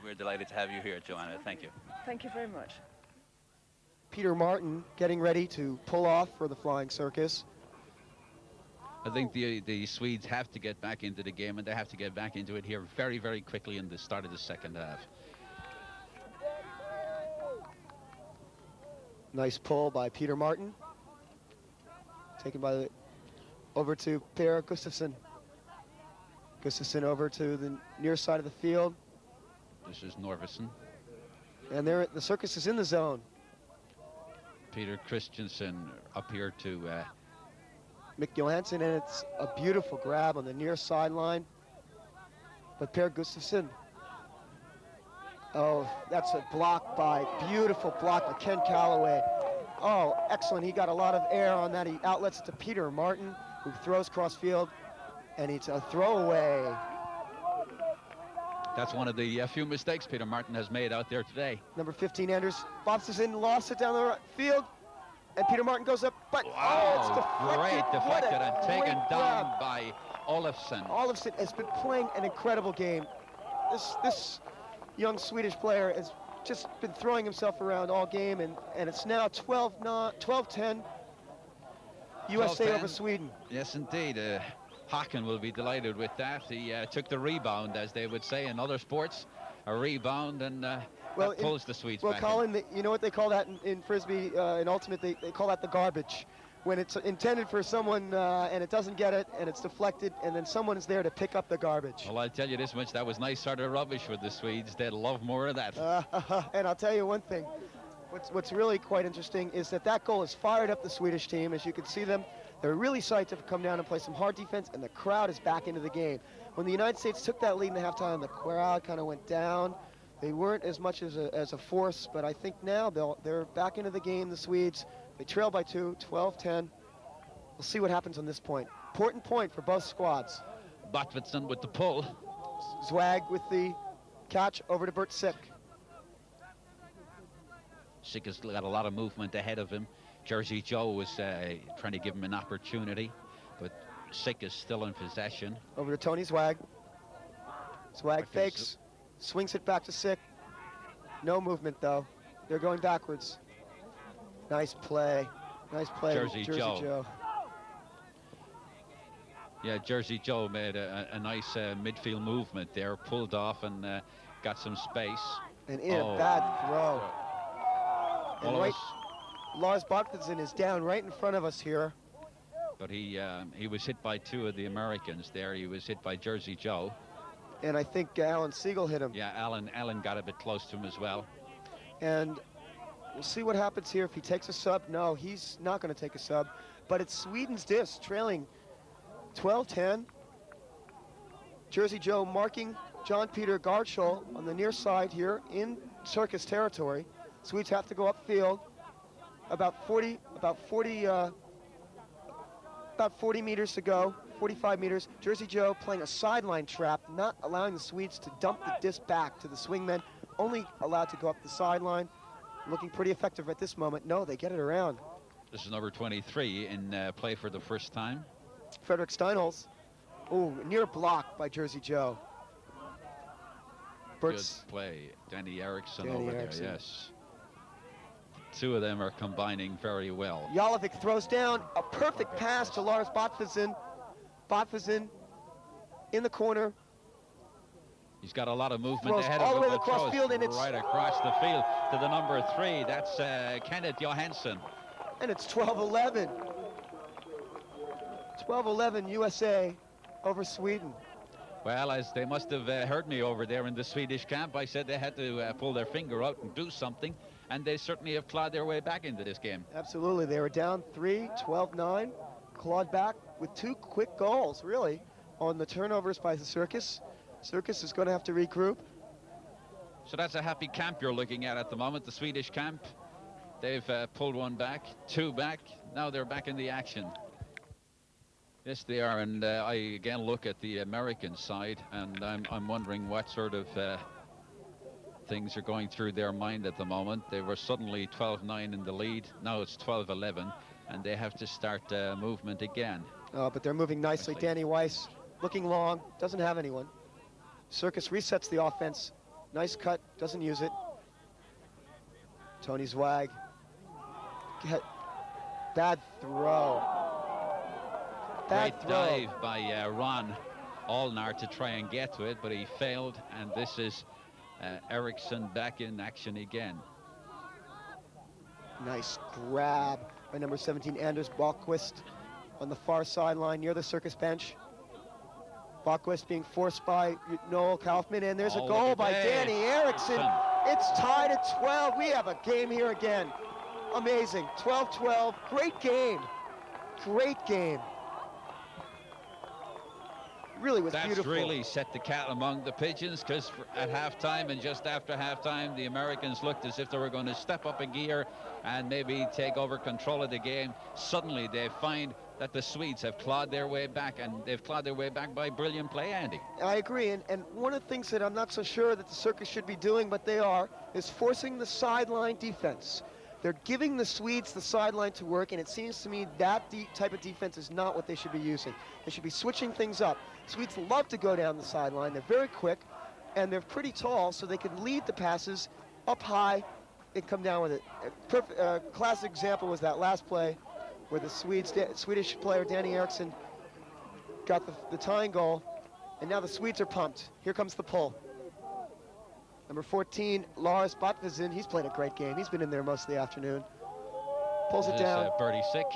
we're delighted to have you here, Joanna. Thank you. Thank you very much. Peter Martin getting ready to pull off for the flying circus. I think the Swedes have to get back into the game, and they have to get back into it here very, very quickly in the start of the second half. Nice pull by Peter Martin. Taken by over to Per Gustafsson. Gustafsson over to the near side of the field. This is Norvison. And the circus is in the zone. Peter Christensen up here to Mick Johansson, and it's a beautiful grab on the near sideline. But Per Gustafsson. Oh, that's a block beautiful block by Ken Calloway. Oh, excellent. He got a lot of air on that. He outlets it to Peter Martin, who throws cross field, and it's a throwaway. That's one of the few mistakes Peter Martin has made out there today. Number 15, Anders Bobson, lost it down the right field, and Peter Martin goes up, but wow, it's deflected. Great deflected and taken down grab by Olofsson. Olofsson has been playing an incredible game. This young Swedish player has just been throwing himself around all game, and it's now 12-10 USA over Sweden. Yes, indeed. Haken will be delighted with that. He took the rebound, as they would say in other sports, a rebound, and well, that pulls the Swedes well, back. Well, Colin, you know what they call that in Frisbee, in Ultimate? They call that the garbage. When it's intended for someone and it doesn't get it, and it's deflected, and then someone is there to pick up the garbage. Well, I'll tell you this much, that was nice sort of rubbish for the Swedes. They'd love more of that. And I'll tell you one thing. What's really quite interesting is that goal has fired up the Swedish team. As you can see them, they're really psyched to come down and play some hard defense, and the crowd is back into the game. When the United States took that lead in the halftime, the crowd kind of went down. They weren't as much as a force, but I think now they're back into the game, the Swedes. They trail by 2, 12-10. We'll see what happens on this point. Important point for both squads. Botvinson with the pull. Zwag with the catch over to Bert Sick. Sick has got a lot of movement ahead of him. Jersey Joe was trying to give him an opportunity, but Sick is still in possession. Over to Tony Zwag. Zwag fakes, swings it back to Sick. No movement, though. They're going backwards. Nice play. Nice play, Jersey Joe. Joe. Yeah, Jersey Joe made a nice midfield movement there, pulled off and got some space. And in a bad throw. And right, Lars Botvinson is down right in front of us here. But he was hit by 2 of the Americans there. He was hit by Jersey Joe. And I think Alan Siegel hit him. Yeah, Alan got a bit close to him as well. And we'll see what happens here if he takes a sub. No, he's not going to take a sub. But it's Sweden's disc trailing 12-10. Jersey Joe marking John Peter Gardscholl on the near side here in circus territory. Swedes have to go upfield. About 40 meters to go, 45 meters. Jersey Joe playing a sideline trap, not allowing the Swedes to dump the disc back to the swingmen, only allowed to go up the sideline. Looking pretty effective at this moment. No, they get it around. This is number 23 in play for the first time. Frederick Steinholz. Oh, near block by Jersey Joe. Good play. Danny Eriksson over there, yes. 2 of them are combining very well. Jalovic throws down a perfect pass to Lars Botvinson. Botvinson in the corner. He's got a lot of movement Throws ahead all of the him. way across field, and it's right across the field to the number 3. That's Kenneth Johansson. And it's 12-11. 12-11 USA over Sweden. Well, as they must have heard me over there in the Swedish camp, I said they had to pull their finger out and do something, and they certainly have clawed their way back into this game. Absolutely. They were down 3, 12-9, clawed back with 2 quick goals, really, on the turnovers by the Circus. Circus is going to have to regroup. So that's a happy camp you're looking at the moment, the Swedish camp. They've pulled 1 back, 2 back. Now they're back in the action. Yes, they are, and I again look at the American side, and I'm wondering what sort of things are going through their mind at the moment. They were suddenly 12-9 in the lead. Now it's 12-11, and they have to start movement again. But they're moving nicely. Danny Weiss looking long, doesn't have anyone. Circus resets the offense. Nice cut, doesn't use it. Tony Zwag. Bad throw. Bad Great throw. dive by Ron Allnar to try and get to it, but he failed, and this is Eriksson back in action again. Nice grab by number 17, Anders Bockwist, on the far sideline near the Circus bench. Bockwist being forced by Noel Kaufman, and there's a goal by Danny Eriksson. It's tied at 12. We have a game here again. Amazing. 12-12. Great game. Great game. Really was beautiful. That's really set the cat among the pigeons, because at halftime and just after halftime, the Americans looked as if they were going to step up a gear and maybe take over control of the game. Suddenly they find that the Swedes have clawed their way back, and they've clawed their way back by brilliant play, Andy. I agree, and one of the things that I'm not so sure that the Circus should be doing, but they are, is forcing the sideline defense. They're giving the Swedes the sideline to work, and it seems to me that type of defense is not what they should be using. They should be switching things up. Swedes love to go down the sideline. They're very quick, and they're pretty tall, so they can lead the passes up high and come down with it. A classic example was that last play where the Swedish player Danny Eriksson got the tying goal, and now the Swedes are pumped. Here comes the pull. Number 14, Lars Botvizin, he's played a great game. He's been in there most of the afternoon. Pulls it down. Birdie sick.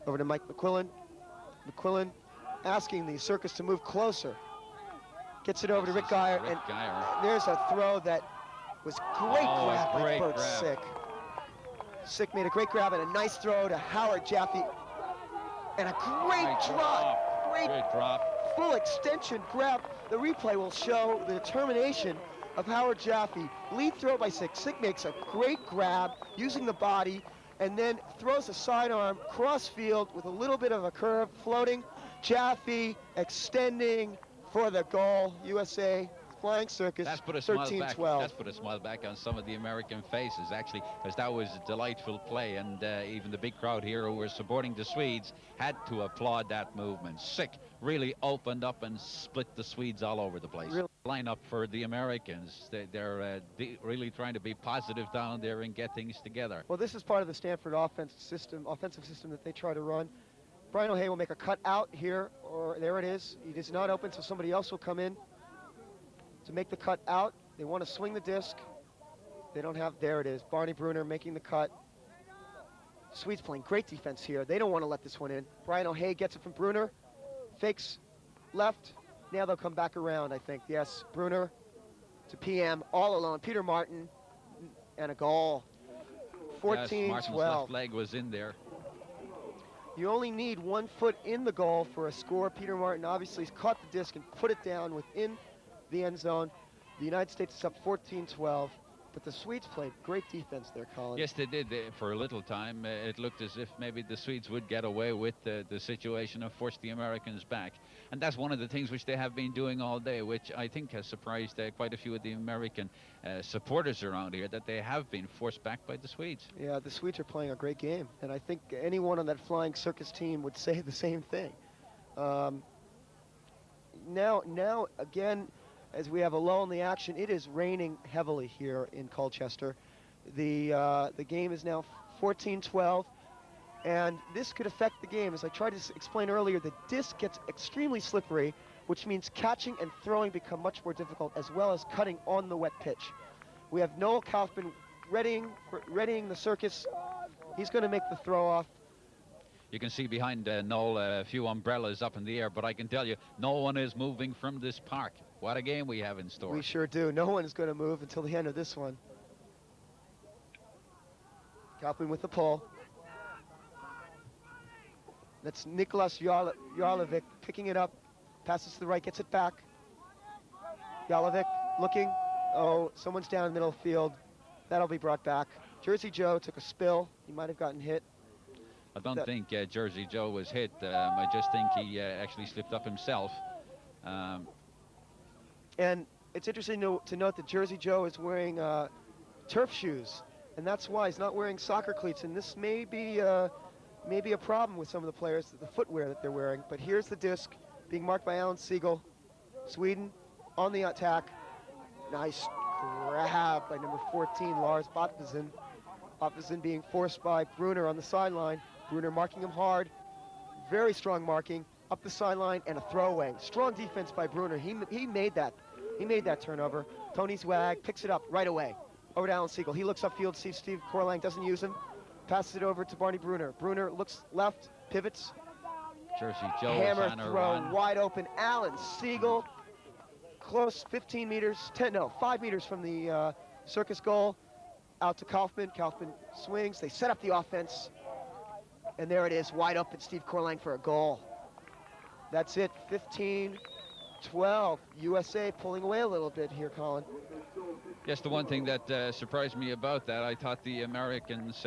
Over to Mike McQuillan. McQuillan asking the Circus to move closer. Gets it over to Rick Geyer, and there's a throw that was great grab by Bert Sick. Sick made a great grab and a nice throw to Howard Jaffe. And a great drop. Great drop. Full extension grab. The replay will show the determination of Howard Jaffe. Lead throw by Sick. Sick makes a great grab using the body and then throws a sidearm cross field with a little bit of a curve floating. Jaffe extending for the goal. USA Flying Circus. That's put a smile back. 13-12. That's put a smile back on some of the American faces, actually, because that was a delightful play, and even the big crowd here who were supporting the Swedes had to applaud that movement. Sick really opened up and split the Swedes all over the place. Really? Line up for the Americans. They're really trying to be positive down there and get things together. Well, this is part of the Stanford offensive system that they try to run. Brian O'Hay will make a cut out here, or there it is. It is not open, so somebody else will come in to make the cut out. They want to swing the disc. They don't have, there it is. Barney Bruner making the cut. Swedes playing great defense here. They don't want to let this one in. Brian O'Hay gets it from Bruner. Fakes left. Now they'll come back around, I think. Yes, Bruner to PM, all alone. Peter Martin, and a goal. 14-12. Yes, Martin's left leg was in there. You only need 1 foot in the goal for a score. Peter Martin obviously has caught the disc and put it down within the end zone. The United States is up 14-12, but the Swedes played great defense there, Colin. Yes, they did. For a little time, it looked as if maybe the Swedes would get away with the situation and force the Americans back. And that's one of the things which they have been doing all day, which I think has surprised quite a few of the American supporters around here, that they have been forced back by the Swedes. Yeah, the Swedes are playing a great game, and I think anyone on that Flying Circus team would say the same thing. Now again, as we have a lull in the action, it is raining heavily here in Colchester. The game is now 14-12, and this could affect the game. As I tried to explain earlier, the disc gets extremely slippery, which means catching and throwing become much more difficult, as well as cutting on the wet pitch. We have Noel Kaufman readying the Circus. He's going to make the throw off. You can see behind Noel a few umbrellas up in the air, but I can tell you, no one is moving from this park. What a game we have in store. We sure do. No one is going to move until the end of this one. Kaufman with the pull. That's Nicholas Jarlovic picking it up. Passes to the right, gets it back. Jarlovic looking. Oh, someone's down in the middle of the field. That'll be brought back. Jersey Joe took a spill. He might have gotten hit. I don't think Jersey Joe was hit. I just think he actually slipped up himself. And it's interesting to note that Jersey Joe is wearing turf shoes, and that's why he's not wearing soccer cleats. And this may be a problem with some of the players, the footwear that they're wearing. But here's the disc being marked by Alan Siegel. Sweden on the attack. Nice grab by number 14, Lars Botvisen. Botvisen being forced by Brunner on the sideline. Brunner marking him hard. Very strong marking up the sideline and a throwaway. Strong defense by Brunner. He made that. He made that turnover. Tony Zwag picks it up right away. Over to Alan Siegel. He looks upfield, sees Steve Korlang, doesn't use him. Passes it over to Barney Brunner. Brunner looks left, pivots. Jersey Joe Hammer on a throw, run. wide open. Alan Siegel, close, 15 meters, 5 meters from the circus goal. Out to Kaufman. Kaufman swings. They set up the offense. And there it is, wide open, Steve Korlang for a goal. That's it, 15-12. USA pulling away a little bit here, Colin. Yes, the one thing that surprised me about that, I thought the Americans,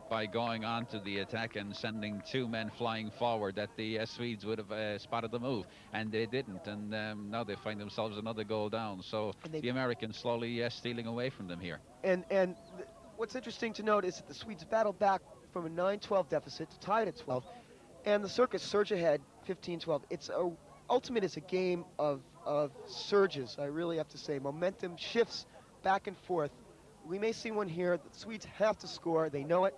by going on to the attack and sending 2 men flying forward, that the Swedes would have spotted the move, and they didn't. And now they find themselves another goal down. So the Americans slowly stealing away from them here. And what's interesting to note is that the Swedes battled back from a 9-12 deficit to tie it at 12, and the circus surge ahead 15-12. Ultimate is a game of surges, I really have to say. Momentum shifts back and forth. We may see one here. The Swedes have to score. They know it.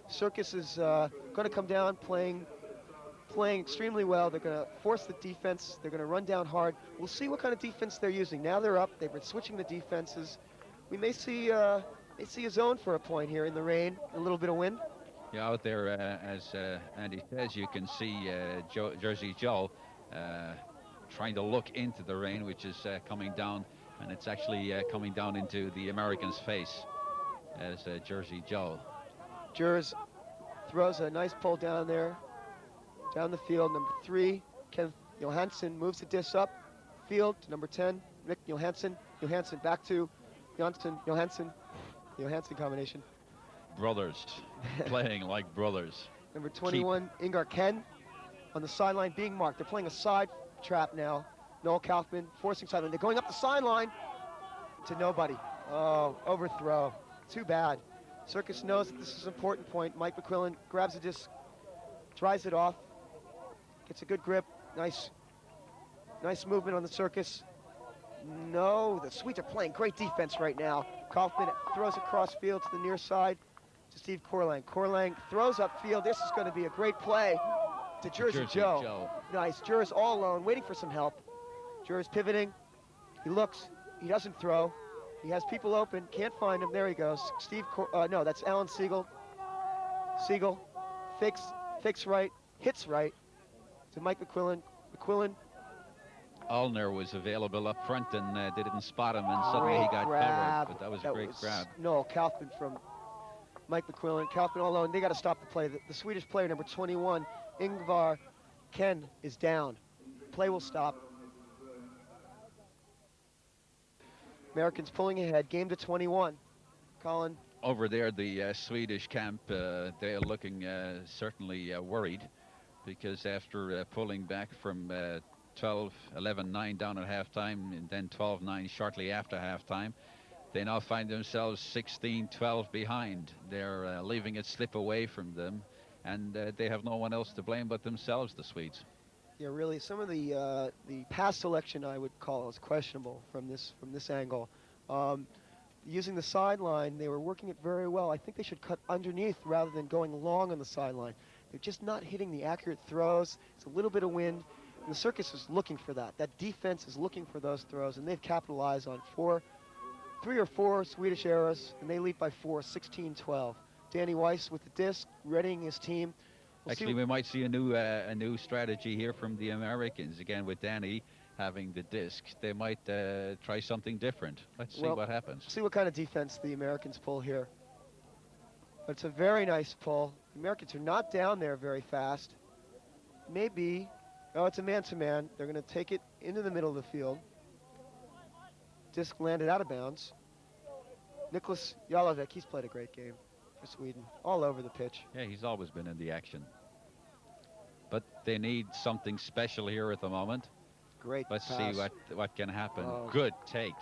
Circus is going to come down playing extremely well. They're going to force the defense. They're going to run down hard. We'll see what kind of defense they're using. Now they're up. They've been switching the defenses. We may see a zone for a point here in the rain. A little bit of wind. Yeah, out there, as Andy says, you can see Jersey Joe trying to look into the rain, which is coming down, and it's actually coming down into the American's face as Jersey Joe. Jers throws a nice pull down there, down the field. Number 3, Kenneth Johansson moves the disc up field to number 10, Rick Johansson. Johansson back to Johansson combination. Brothers, playing like brothers. Number 21, Ingar Ken on the sideline being marked. They're playing a side trap now. Noel Kaufman forcing sideline. They're going up the sideline to nobody. Oh, overthrow. Too bad. Circus knows that this is an important point. Mike McQuillan grabs the disc, dries it off, gets a good grip. Nice movement on the Circus. No, the Swedes are playing great defense right now. Kaufman throws across field to the near side to Steve Korlang. Korlang throws upfield. This is going to be a great play to Jersey Joe. Nice. Jers all alone, waiting for some help. Jers pivoting. He looks. He doesn't throw. He has people open. Can't find him. There he goes. No, that's Alan Siegel. Siegel fakes right, hits right to Mike McQuillan. McQuillan. Allner was available up front, and they didn't spot him, and suddenly he got covered. But that was a great grab. No, Kaufman from Mike McQuillan. Kaufman all alone. They got to stop the play. The Swedish player, number 21, Ingvar Ken, is down. Play will stop. Americans pulling ahead. Game to 21. Colin. Over there, the Swedish camp, they're looking certainly worried, because after pulling back from 11-9 down at halftime, and then 12-9 shortly after halftime, they now find themselves 16-12 behind. They're leaving it slip away from them, and they have no one else to blame but themselves, the Swedes. Yeah, really, some of the pass selection I would call is questionable from this angle. Using the sideline, they were working it very well. I think they should cut underneath rather than going long on the sideline. They're just not hitting the accurate throws. It's a little bit of wind. And the Circus is looking for that. That defense is looking for those throws, and they've capitalized on 3 or 4 Swedish errors, and they lead by 4, 16-12. Danny Weiss with the disc, readying his team. Actually, we might see a new strategy here from the Americans. Again, with Danny having the disc, they might try something different. Let's see what happens. See what kind of defense the Americans pull here. But it's a very nice pull. The Americans are not down there very fast. Maybe. Oh, it's a man-to-man. They're going to take it into the middle of the field. Disc landed out of bounds. Nicholas Jalovec, he's played a great game for Sweden. All over the pitch. Yeah, he's always been in the action. But they need something special here at the moment. Great Let's pass. see what can happen. Oh. Good take.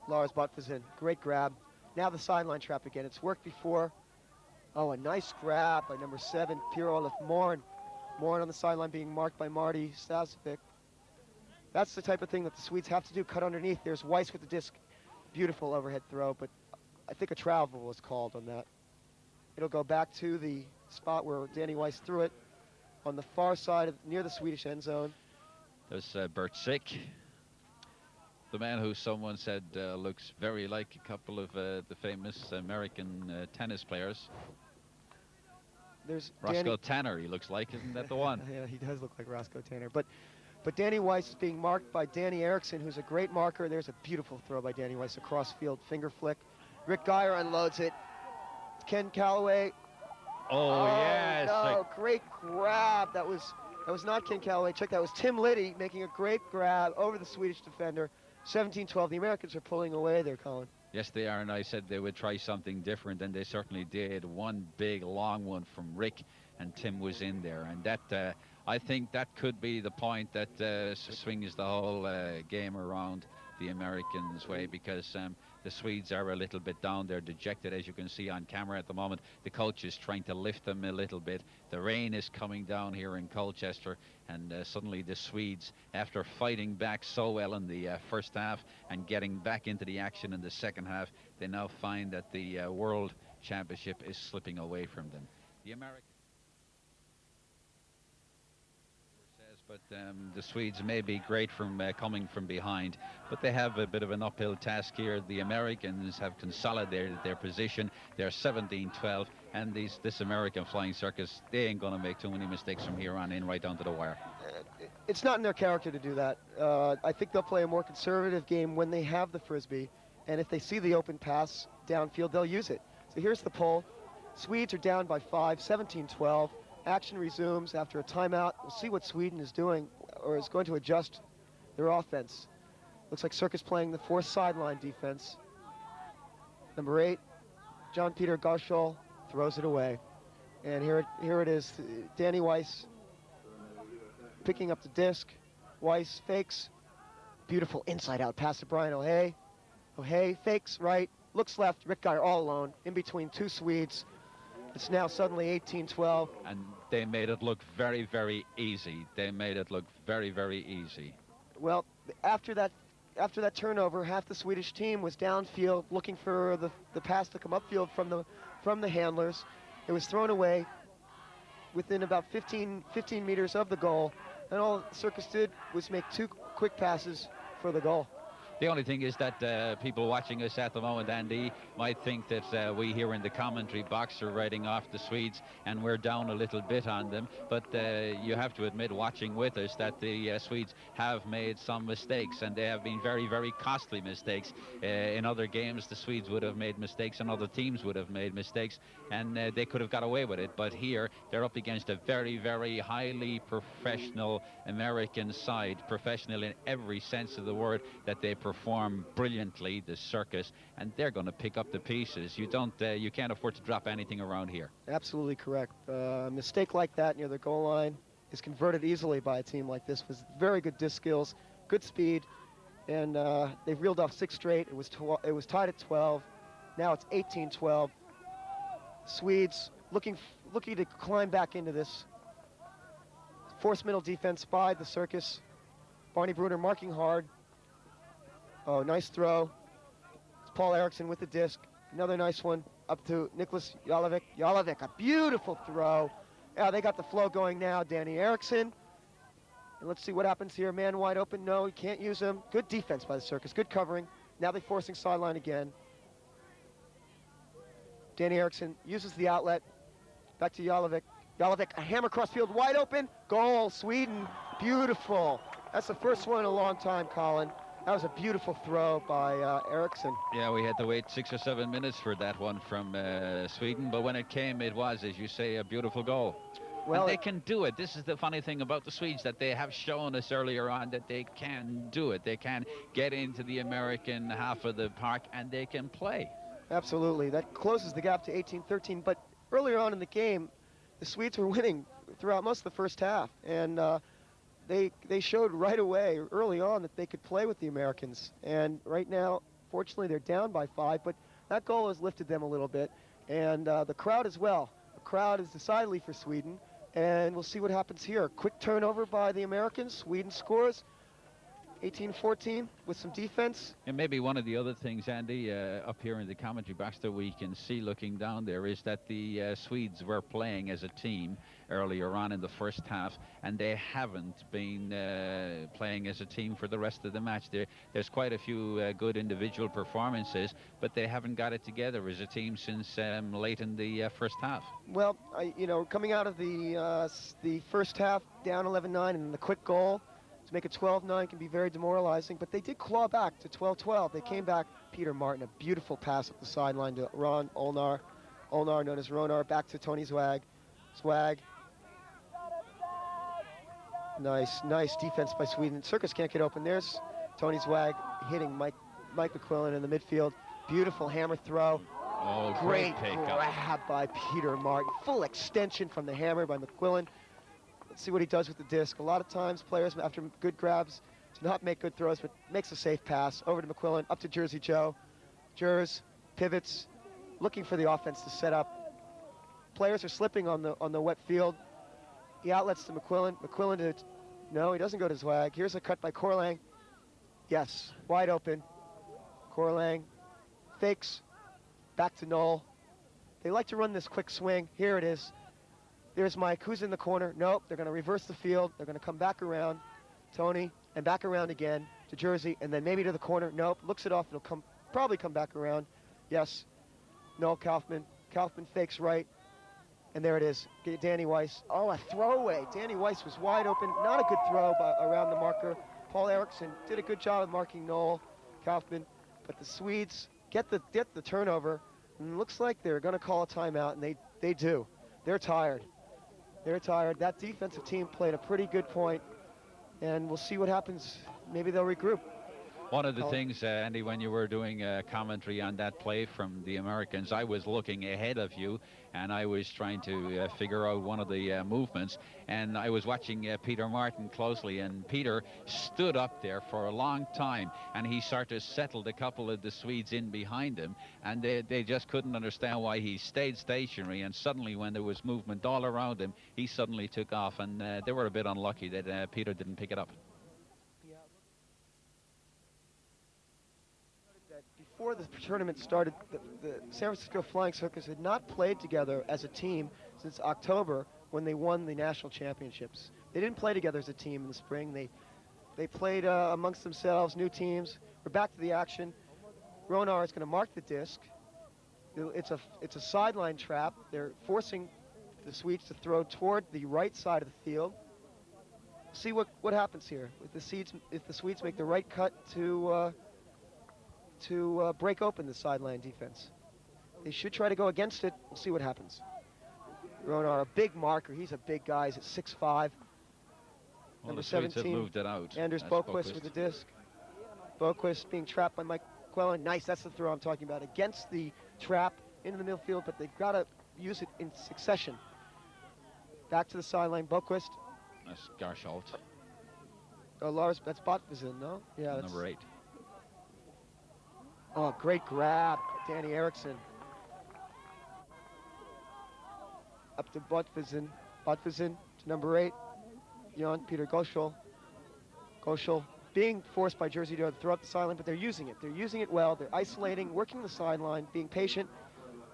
Lars Botfazin, great grab. Now the sideline trap again. It's worked before. Oh, a nice grab by number 7, Pierre-Olaf Morn. Morn on the sideline being marked by Marty Stasovic. That's the type of thing that the Swedes have to do, cut underneath. There's Weiss with the disc. Beautiful overhead throw, but I think a travel was called on that. It'll go back to the spot where Danny Weiss threw it on the far side, near the Swedish end zone. There's Bert Sick, the man who someone said looks very like a couple of the famous American tennis players. There's Roscoe Tanner, he looks like, isn't that the one? Yeah, he does look like Roscoe Tanner. But Danny Weiss is being marked by Danny Erickson, who's a great marker. There's a beautiful throw by Danny Weiss, across field, finger flick. Rick Geyer unloads it. Ken Calloway. Oh yes. No, great grab. That was not Ken Calloway. Check, that was Tim Liddy making a great grab over the Swedish defender. 17-12. The Americans are pulling away there, Colin. Yes, they are, and I said they would try something different, and they certainly did. One big, long one from Rick, and Tim was in there. And that, I think that could be the point that swings the whole game around the Americans' way, because the Swedes are a little bit down. They're dejected, as you can see on camera at the moment. The coach is trying to lift them a little bit. The rain is coming down here in Colchester, and suddenly the Swedes, after fighting back so well in the first half and getting back into the action in the second half, they now find that the World Championship is slipping away from them. The Americans, but the Swedes may be great from coming from behind, but they have a bit of an uphill task here. The Americans have consolidated their position. They're 17-12, and this American flying circus, they ain't going to make too many mistakes from here on in, right down to the wire. It's not in their character to do that. I think they'll play a more conservative game when they have the Frisbee, and if they see the open pass downfield, they'll use it. So here's the poll. Swedes are down by 5, 17-12. Action resumes after a timeout. We'll see what Sweden is doing, or is going to adjust their offense. Looks like Circus playing the 4th sideline defense. Number 8, John Peter Garschol throws it away. And here it is, Danny Weiss picking up the disc. Weiss fakes. Beautiful inside-out pass to Brian O'Hay. O'Hay fakes right, looks left. Rick Geyer all alone in between 2 Swedes. It's now suddenly 18-12. And they made it look very, very easy. They made it look very, very easy. Well, after that turnover, half the Swedish team was downfield looking for the pass to come upfield from the handlers. It was thrown away within about 15 meters of the goal, and all Circus did was make 2 quick passes for the goal. The only thing is that people watching us at the moment, Andy, might think that we here in the commentary box are writing off the Swedes and we're down a little bit on them. But you have to admit, watching with us, that the Swedes have made some mistakes, and they have been very, very costly mistakes. In other games, the Swedes would have made mistakes and other teams would have made mistakes, and they could have got away with it. But here, they're up against a very, very highly professional American side, professional in every sense of the word, that they perform brilliantly, the Circus, and they're going to pick up the pieces. You can't afford to drop anything around here. Absolutely correct. A mistake like that near the goal line is converted easily by a team like this with very good disc skills, good speed, and they've reeled off 6 straight. It was tied at 12. Now it's 18-12. Swedes looking to climb back into this. Forced middle defense by the Circus. Barney Bruner marking hard. Oh, nice throw. It's Paul Erickson with the disc. Another nice one up to Nicholas Jalovic. Jalovic, a beautiful throw. Yeah, they got the flow going now. Danny Erickson. And let's see what happens here. Man wide open. No, he can't use him. Good defense by the Circus. Good covering. Now they're forcing sideline again. Danny Erickson uses the outlet. Back to Jalovic. Jalovic, a hammer cross field, wide open. Goal, Sweden. Beautiful. That's the first one in a long time, Colin. That was a beautiful throw by Eriksson. Yeah, we had to wait 6 or 7 minutes for that one from Sweden, but when it came, it was, as you say, a beautiful goal. Well, and they can do it. This is the funny thing about the Swedes, that they have shown us earlier on that they can do it. They can get into the American half of the park, and they can play. Absolutely. That closes the gap to 18-13, but earlier on in the game, the Swedes were winning throughout most of the first half, and they showed right away, early on, that they could play with the Americans. And right now, fortunately, they're down by 5, but that goal has lifted them a little bit. And the crowd as well. The crowd is decidedly for Sweden, and we'll see what happens here. Quick turnover by the Americans. Sweden scores 18-14 with some defense. And maybe one of the other things, Andy, up here in the commentary box that we can see looking down there is that the Swedes were playing as a team earlier on in the first half, and they haven't been playing as a team for the rest of the match. There's quite a few good individual performances, but they haven't got it together as a team since late in the first half. Well, coming out of the first half, down 11-9, and the quick goal to make it 12-9 can be very demoralizing, but they did claw back to 12-12. They came back. Peter Martin, a beautiful pass up the sideline to Ron Olnar, known as Ronar, back to Tony Zwag. Swag. Nice defense by Sweden. Circus can't get open. There's Tony Zwag hitting Mike McQuillan in the midfield. Beautiful hammer throw. Oh, great take-up. grab by Peter Martin. Full extension from the hammer by McQuillan. Let's see what he does with the disc. A lot of times players, after good grabs, do not make good throws, but makes a safe pass. Over to McQuillan, up to Jersey Joe. Jers pivots, looking for the offense to set up. Players are slipping on the wet field. He outlets to McQuillan. McQuillan no, he doesn't go to Zwag. Here's a cut by Corlang. Yes, wide open. Corlang fakes, back to Knoll. They like to run this quick swing. Here it is. There's Mike, who's in the corner. Nope, they're going to reverse the field. They're going to come back around. Tony, and back around again to Jersey, and then maybe to the corner. Nope, looks it off. It'll probably come back around. Yes. No, Kaufman. Kaufman fakes right. And there it is. Danny Weiss. Oh, a throwaway. Danny Weiss was wide open. Not a good throw around the marker. Paul Eriksson did a good job of marking Noel Kaufman. But the Swedes get the turnover. And it looks like they're going to call a timeout, and they do. They're tired. They're tired. That defensive team played a pretty good point, and we'll see what happens. Maybe they'll regroup. One of the things, Andy, when you were doing commentary on that play from the Americans, I was looking ahead of you, and I was trying to figure out one of the movements, and I was watching Peter Martin closely, and Peter stood up there for a long time, and he sort of settled a couple of the Swedes in behind him, and they just couldn't understand why he stayed stationary, and suddenly when there was movement all around him, he suddenly took off, and they were a bit unlucky that Peter didn't pick it up. Before the tournament started, the San Francisco Flying Circus had not played together as a team since October when they won the national championships. They didn't play together as a team in the spring. They played amongst themselves, new teams. We're back to the action. Ronar is going to mark the disc. It's a sideline trap. They're forcing the Swedes to throw toward the right side of the field. See what happens here. If the Swedes make the right cut to break open the sideline defense. They should try to go against it. We'll see what happens. Ronar, a big marker. He's a big guy. He's at 6'5". Well, Number the Swedes 17. have moved it out. Anders That's Boquist with the disc. Boquist being trapped by Mike McQuillan. Nice, that's the throw I'm talking about. Against the trap into the midfield, but they've got to use it in succession. Back to the sideline. Boquist. That's Garsholt. Oh, Lars, that's Botvizin, no? Yeah, that's number 8. Oh, great grab, Danny Eriksson. Up to Botvizin. Botvizin to number 8, Jan Peter Goschel. Goschel being forced by Jersey to throw up the sideline, but they're using it. They're using it well. They're isolating, working the sideline, being patient.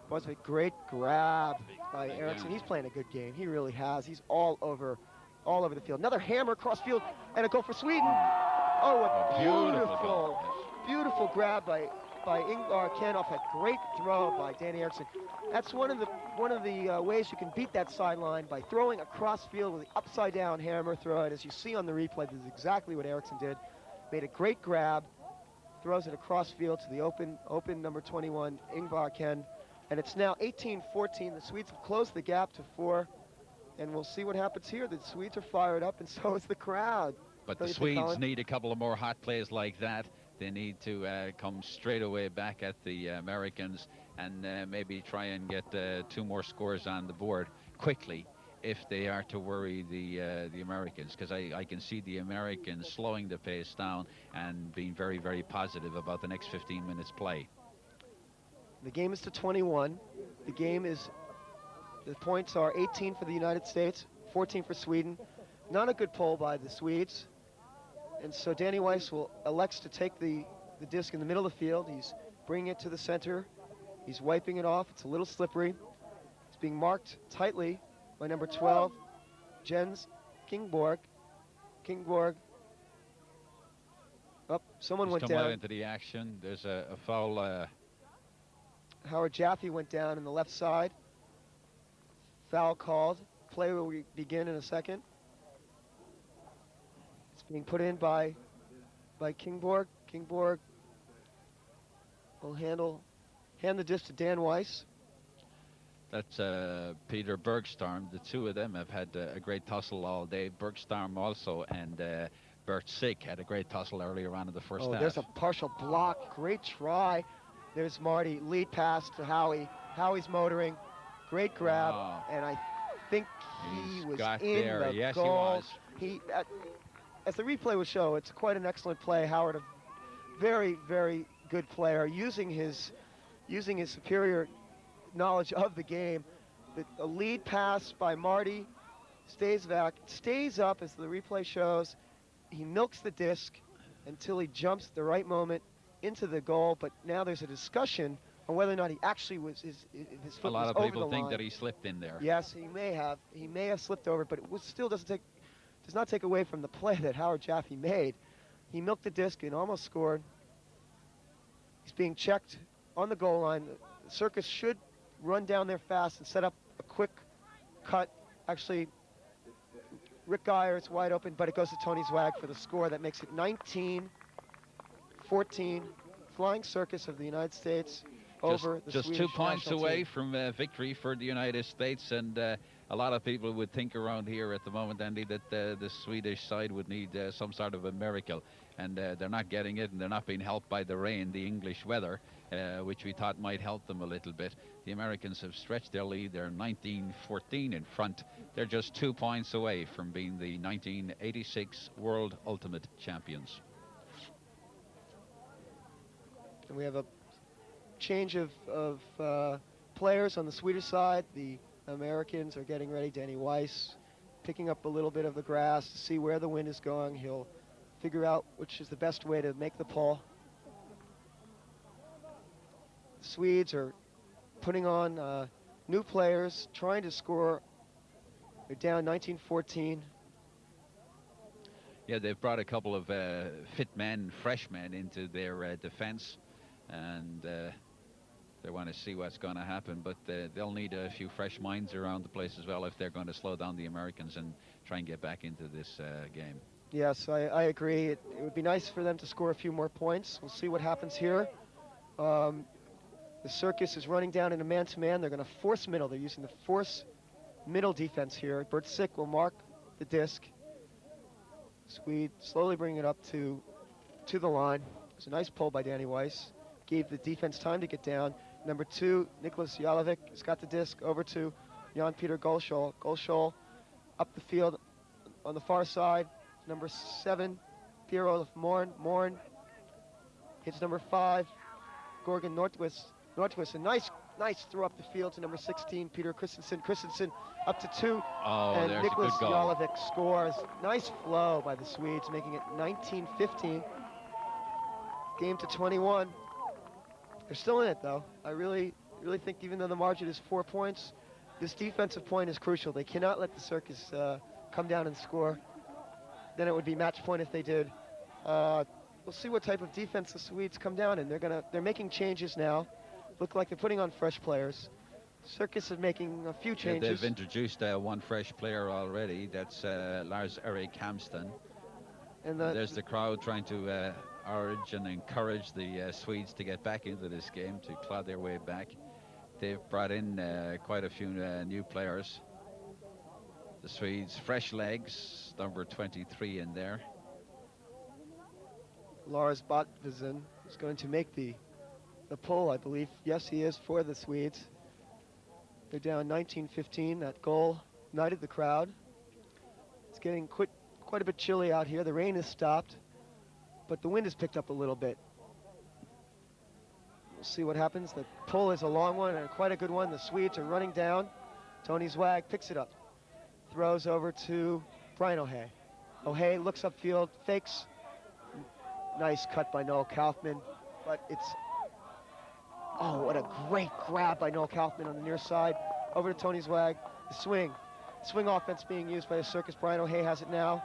Was a great grab by Eriksson. He's playing a good game. He really has. He's all over the field. Another hammer across field, and a goal for Sweden. Oh, a beautiful grab by Ingvar Kanoff. A great throw by Danny Eriksson. That's one of the ways you can beat that sideline, by throwing across field with the upside down hammer throw. And as you see on the replay, this is exactly what Eriksson did. Made a great grab, throws it across field to the open number 21, Ingvar Ken. And it's now 18-14. The Swedes have closed the gap to 4. And we'll see what happens here. The Swedes are fired up, and so is the crowd. But the Swedes need a couple of more hot plays like that. They need to come straight away back at the Americans and maybe try and get 2 more scores on the board quickly. if they are to worry the Americans, because I can see the Americans slowing the pace down and being very, very positive about the next 15 minutes play. The game is to 21. The points are 18 for the United States, 14 for Sweden. Not a good pull by the Swedes. And so Danny Weiss elects to take the disc in the middle of the field. He's bringing it to the center. He's wiping it off. It's a little slippery. It's being marked tightly by number 12, Jens Kingborg. Someone He's went come down. out into the action. There's a foul. Howard Jaffe went down in the left side. Foul called. Play will begin in a second. It's being put in by Kingborg. Kingborg will hand the disc to Dan Weiss. That's Peter Bergstorm. The two of them have had a great tussle all day. Bergstorm also, and Bert Sick had a great tussle earlier on in the first half. There's a partial block. Great try. There's Marty. Lead pass to Howie. Howie's motoring. Great grab. Wow. And I think he was in there. the Yes, goal. he was. As the replay will show, it's quite an excellent play. Howard, a very, very good player, using his superior knowledge of the game. A lead pass by Marty stays up as the replay shows. He milks the disc until he jumps at the right moment into the goal, but now there's a discussion on whether or not he actually was his foot A lot was of over people the think line. that he slipped in there. Yes, he may have slipped over, but it still does not take away from the play that Howard Jaffe made. He milked the disc and almost scored. He's being checked on the goal line. The Circus should run down there fast and set up a quick cut. Actually, Rick Geyer, it's wide open, but it goes to Tony Zwag for the score. That makes it 19-14. Flying Circus of the United States over the just Swedish 2 points national away team. from victory for the United States, and a lot of people would think around here at the moment, Andy, that the Swedish side would need some sort of a miracle, and they're not getting it, and they're not being helped by the rain, the English weather, which we thought might help them a little bit. The Americans have stretched their lead. They're 19-14 in front. They're just 2 points away from being the 1986 World Ultimate Champions. And we have a change of players on the Swedish side. The Americans are getting ready. Danny Weiss picking up a little bit of the grass to see where the wind is going. He'll figure out which is the best way to make the pull. The Swedes are putting on new players, trying to score. They're down 19-14. Yeah, they've brought a couple of fit men, fresh men into their defense, and they want to see what's going to happen, but they'll need a few fresh minds around the place as well if they're going to slow down the Americans and try and get back into this game. Yes, I agree. It would be nice for them to score a few more points. We'll see what happens here. The Circus is running down in a man-to-man. They're going to force middle. They're using the force middle defense here. Bert Sick will mark the disc. Swede slowly bringing it up to the line. It's a nice pull by Danny Weiss. Gave the defense time to get down. Number 2, Nicholas Jalovic has got the disc over to Jan-Peter Golschol. Golschol up the field on the far side. Number 7, Pierre-Olaf Morn. Morn hits number 5, Gorgon Nordquist. A nice throw up the field to number 16, Peter Christensen. Christensen up to 2. Oh, and there's Nicholas a good goal. Jalovic scores. Nice flow by the Swedes, making it 19-15. Game to 21. They're still in it, though. I really think even though the margin is 4 points, this defensive point is crucial. They cannot let the Circus come down and score. Then it would be match point if they did. We'll see what type of defense the Swedes come down in. They're making changes now. Look like they're putting on fresh players. Circus is making a few changes. Yeah, they've introduced one fresh player already. That's Lars-Erik Hamsten. And there's the crowd trying to urge and encourage the Swedes to get back into this game, to claw their way back. They've brought in quite a few new players. The Swedes, fresh legs, number 23 in there. Lars Botvisen is going to make the pull, I believe. Yes, he is, for the Swedes. They're down 19-15. That goal ignited the crowd. It's getting quite a bit chilly out here. The rain has stopped, but the wind has picked up a little bit. We'll see what happens. The pull is a long one and quite a good one. The Swedes are running down. Tony Zwag picks it up. Throws over to Brian O'Hay. O'Hay looks upfield, fakes. Nice cut by Noel Kaufman, but it's, oh, what a great grab by Noel Kaufman on the near side. Over to Tony Zwag. The swing offense being used by the Circus. Brian O'Hay has it now.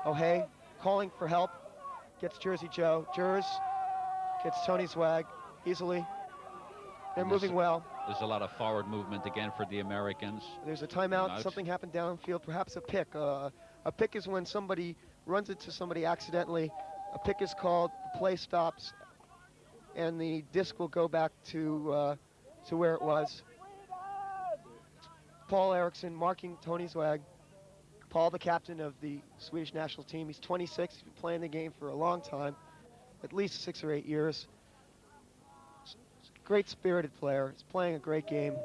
O'Hay calling for help. Gets Jersey Joe. Jers gets Tony Zwag easily. They're moving well. There's a lot of forward movement again for the Americans. There's a timeout. Something happened downfield, perhaps a pick. A pick is when somebody runs into somebody accidentally. A pick is called, the play stops, and the disc will go back to where it was. Paul Eriksson marking Tony Zwag. Paul, the captain of the Swedish national team. He's 26. He's been playing the game for a long time, at least 6 or 8 years. Great spirited player. He's playing a great game.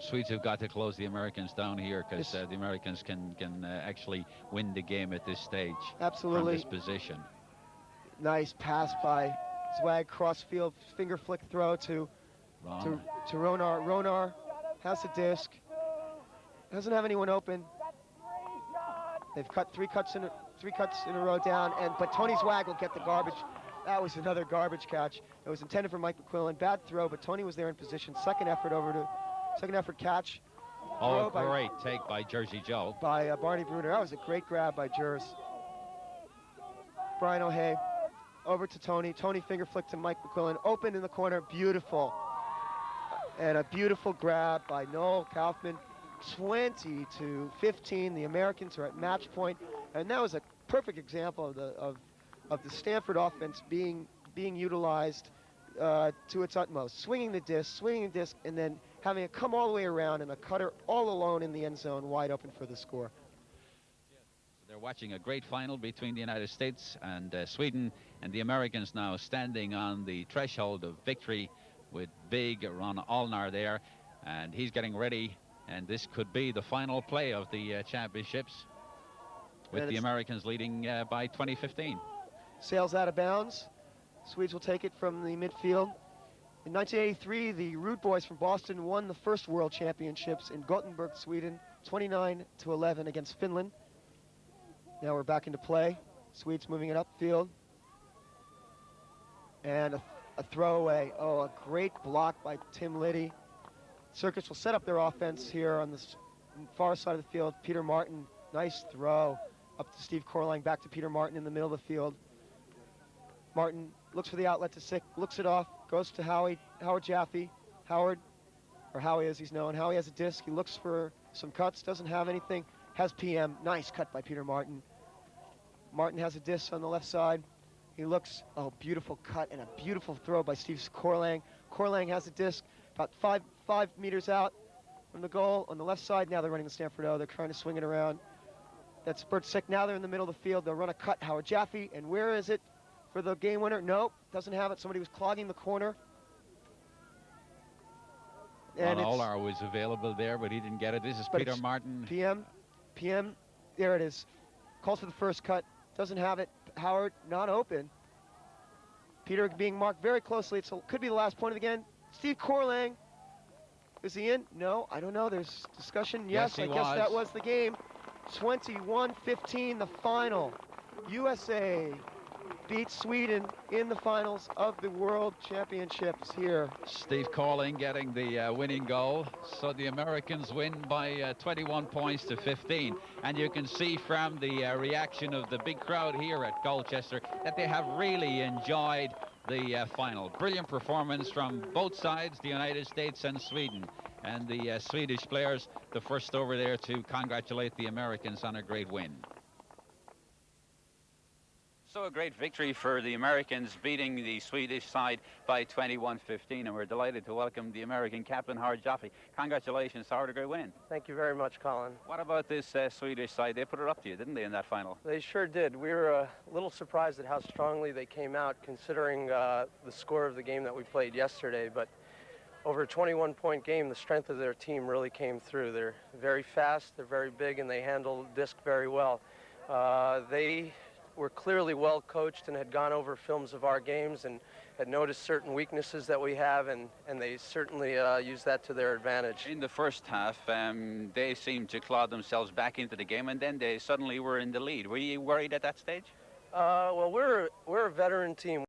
Swedes have got to close the Americans down here because the Americans can actually win the game at this stage. Absolutely. From this position. Nice pass by Zwag, crossfield, finger flick throw to Ronar. Ronar has the disc. Doesn't have anyone open. They've cut three cuts in a row down, but Tony Zwag will get the garbage. That was another garbage catch. It was intended for Mike McQuillan. Bad throw, but Tony was there in position. Second effort catch. Oh, great take by Jersey Joe. By Barney Bruner. That was a great grab by Jers. Brian O'Hay over to Tony. Tony finger flick to Mike McQuillan. Open in the corner. Beautiful. And a beautiful grab by Noel Kaufman. 20-15. The Americans are at match point. And that was a perfect example of the Stanford offense being utilized to its utmost. Swinging the disc, and then having it come all the way around and a cutter all alone in the end zone, wide open for the score. They're watching a great final between the United States and Sweden, and the Americans now standing on the threshold of victory with big Ron Allnar there, and he's getting ready, and this could be the final play of the championships, with the Americans leading by 20-15. Sails out of bounds. Swedes will take it from the midfield. In 1983, the Rude Boys from Boston won the first World Championships in Gothenburg, Sweden, 29-11 against Finland. Now we're back into play. Swedes moving it upfield. And a throwaway. Oh, a great block by Tim Liddy. Circus will set up their offense here on the far side of the field. Peter Martin, nice throw. Up to Steve Corlang, back to Peter Martin in the middle of the field. Martin looks for the outlet to Sick, looks it off, goes to Howard Jaffe. Howard, or Howie as he's known. Howie has a disc. He looks for some cuts, doesn't have anything. Has PM. Nice cut by Peter Martin. Martin has a disc on the left side. He looks, oh, beautiful cut and a beautiful throw by Steve Corlang. Corlang has a disc about five meters out from the goal on the left side. Now they're running the Stanford O. They're trying to swing it around. That's Bert Sick. Now they're in the middle of the field. They'll run a cut. Howard Jaffe. And where is it for the game winner? Nope, doesn't have it. Somebody was clogging the corner. And Allnar was available there, but he didn't get it. This is Peter Martin. PM, there it is. Calls for the first cut. Doesn't have it. Howard, not open. Peter being marked very closely. It could be the last point of the game. Steve Corlang. Is he in? No, I don't know. There's discussion. Yes, I guess that was the game. 21-15, the final. USA beats Sweden in the finals of the World Championships here. Steve Corling getting the winning goal. So the Americans win by 21 points to 15. And you can see from the reaction of the big crowd here at Colchester that they have really enjoyed the final. Brilliant performance from both sides, the United States and Sweden. And the Swedish players, the first over there to congratulate the Americans on a great win. So a great victory for the Americans, beating the Swedish side by 21-15, and we're delighted to welcome the American captain, Howard Jaffe. Congratulations, Howard, a great win. Thank you very much, Colin. What about this Swedish side? They put it up to you, didn't they, in that final? They sure did. We were a little surprised at how strongly they came out, considering the score of the game that we played yesterday, but over a 21-point game, the strength of their team really came through. They're very fast, they're very big, and they handle disc very well. They were clearly well coached and had gone over films of our games and had noticed certain weaknesses that we have, and they certainly used that to their advantage. In the first half, they seemed to claw themselves back into the game, and then they suddenly were in the lead. Were you worried at that stage? Well, we're a veteran team.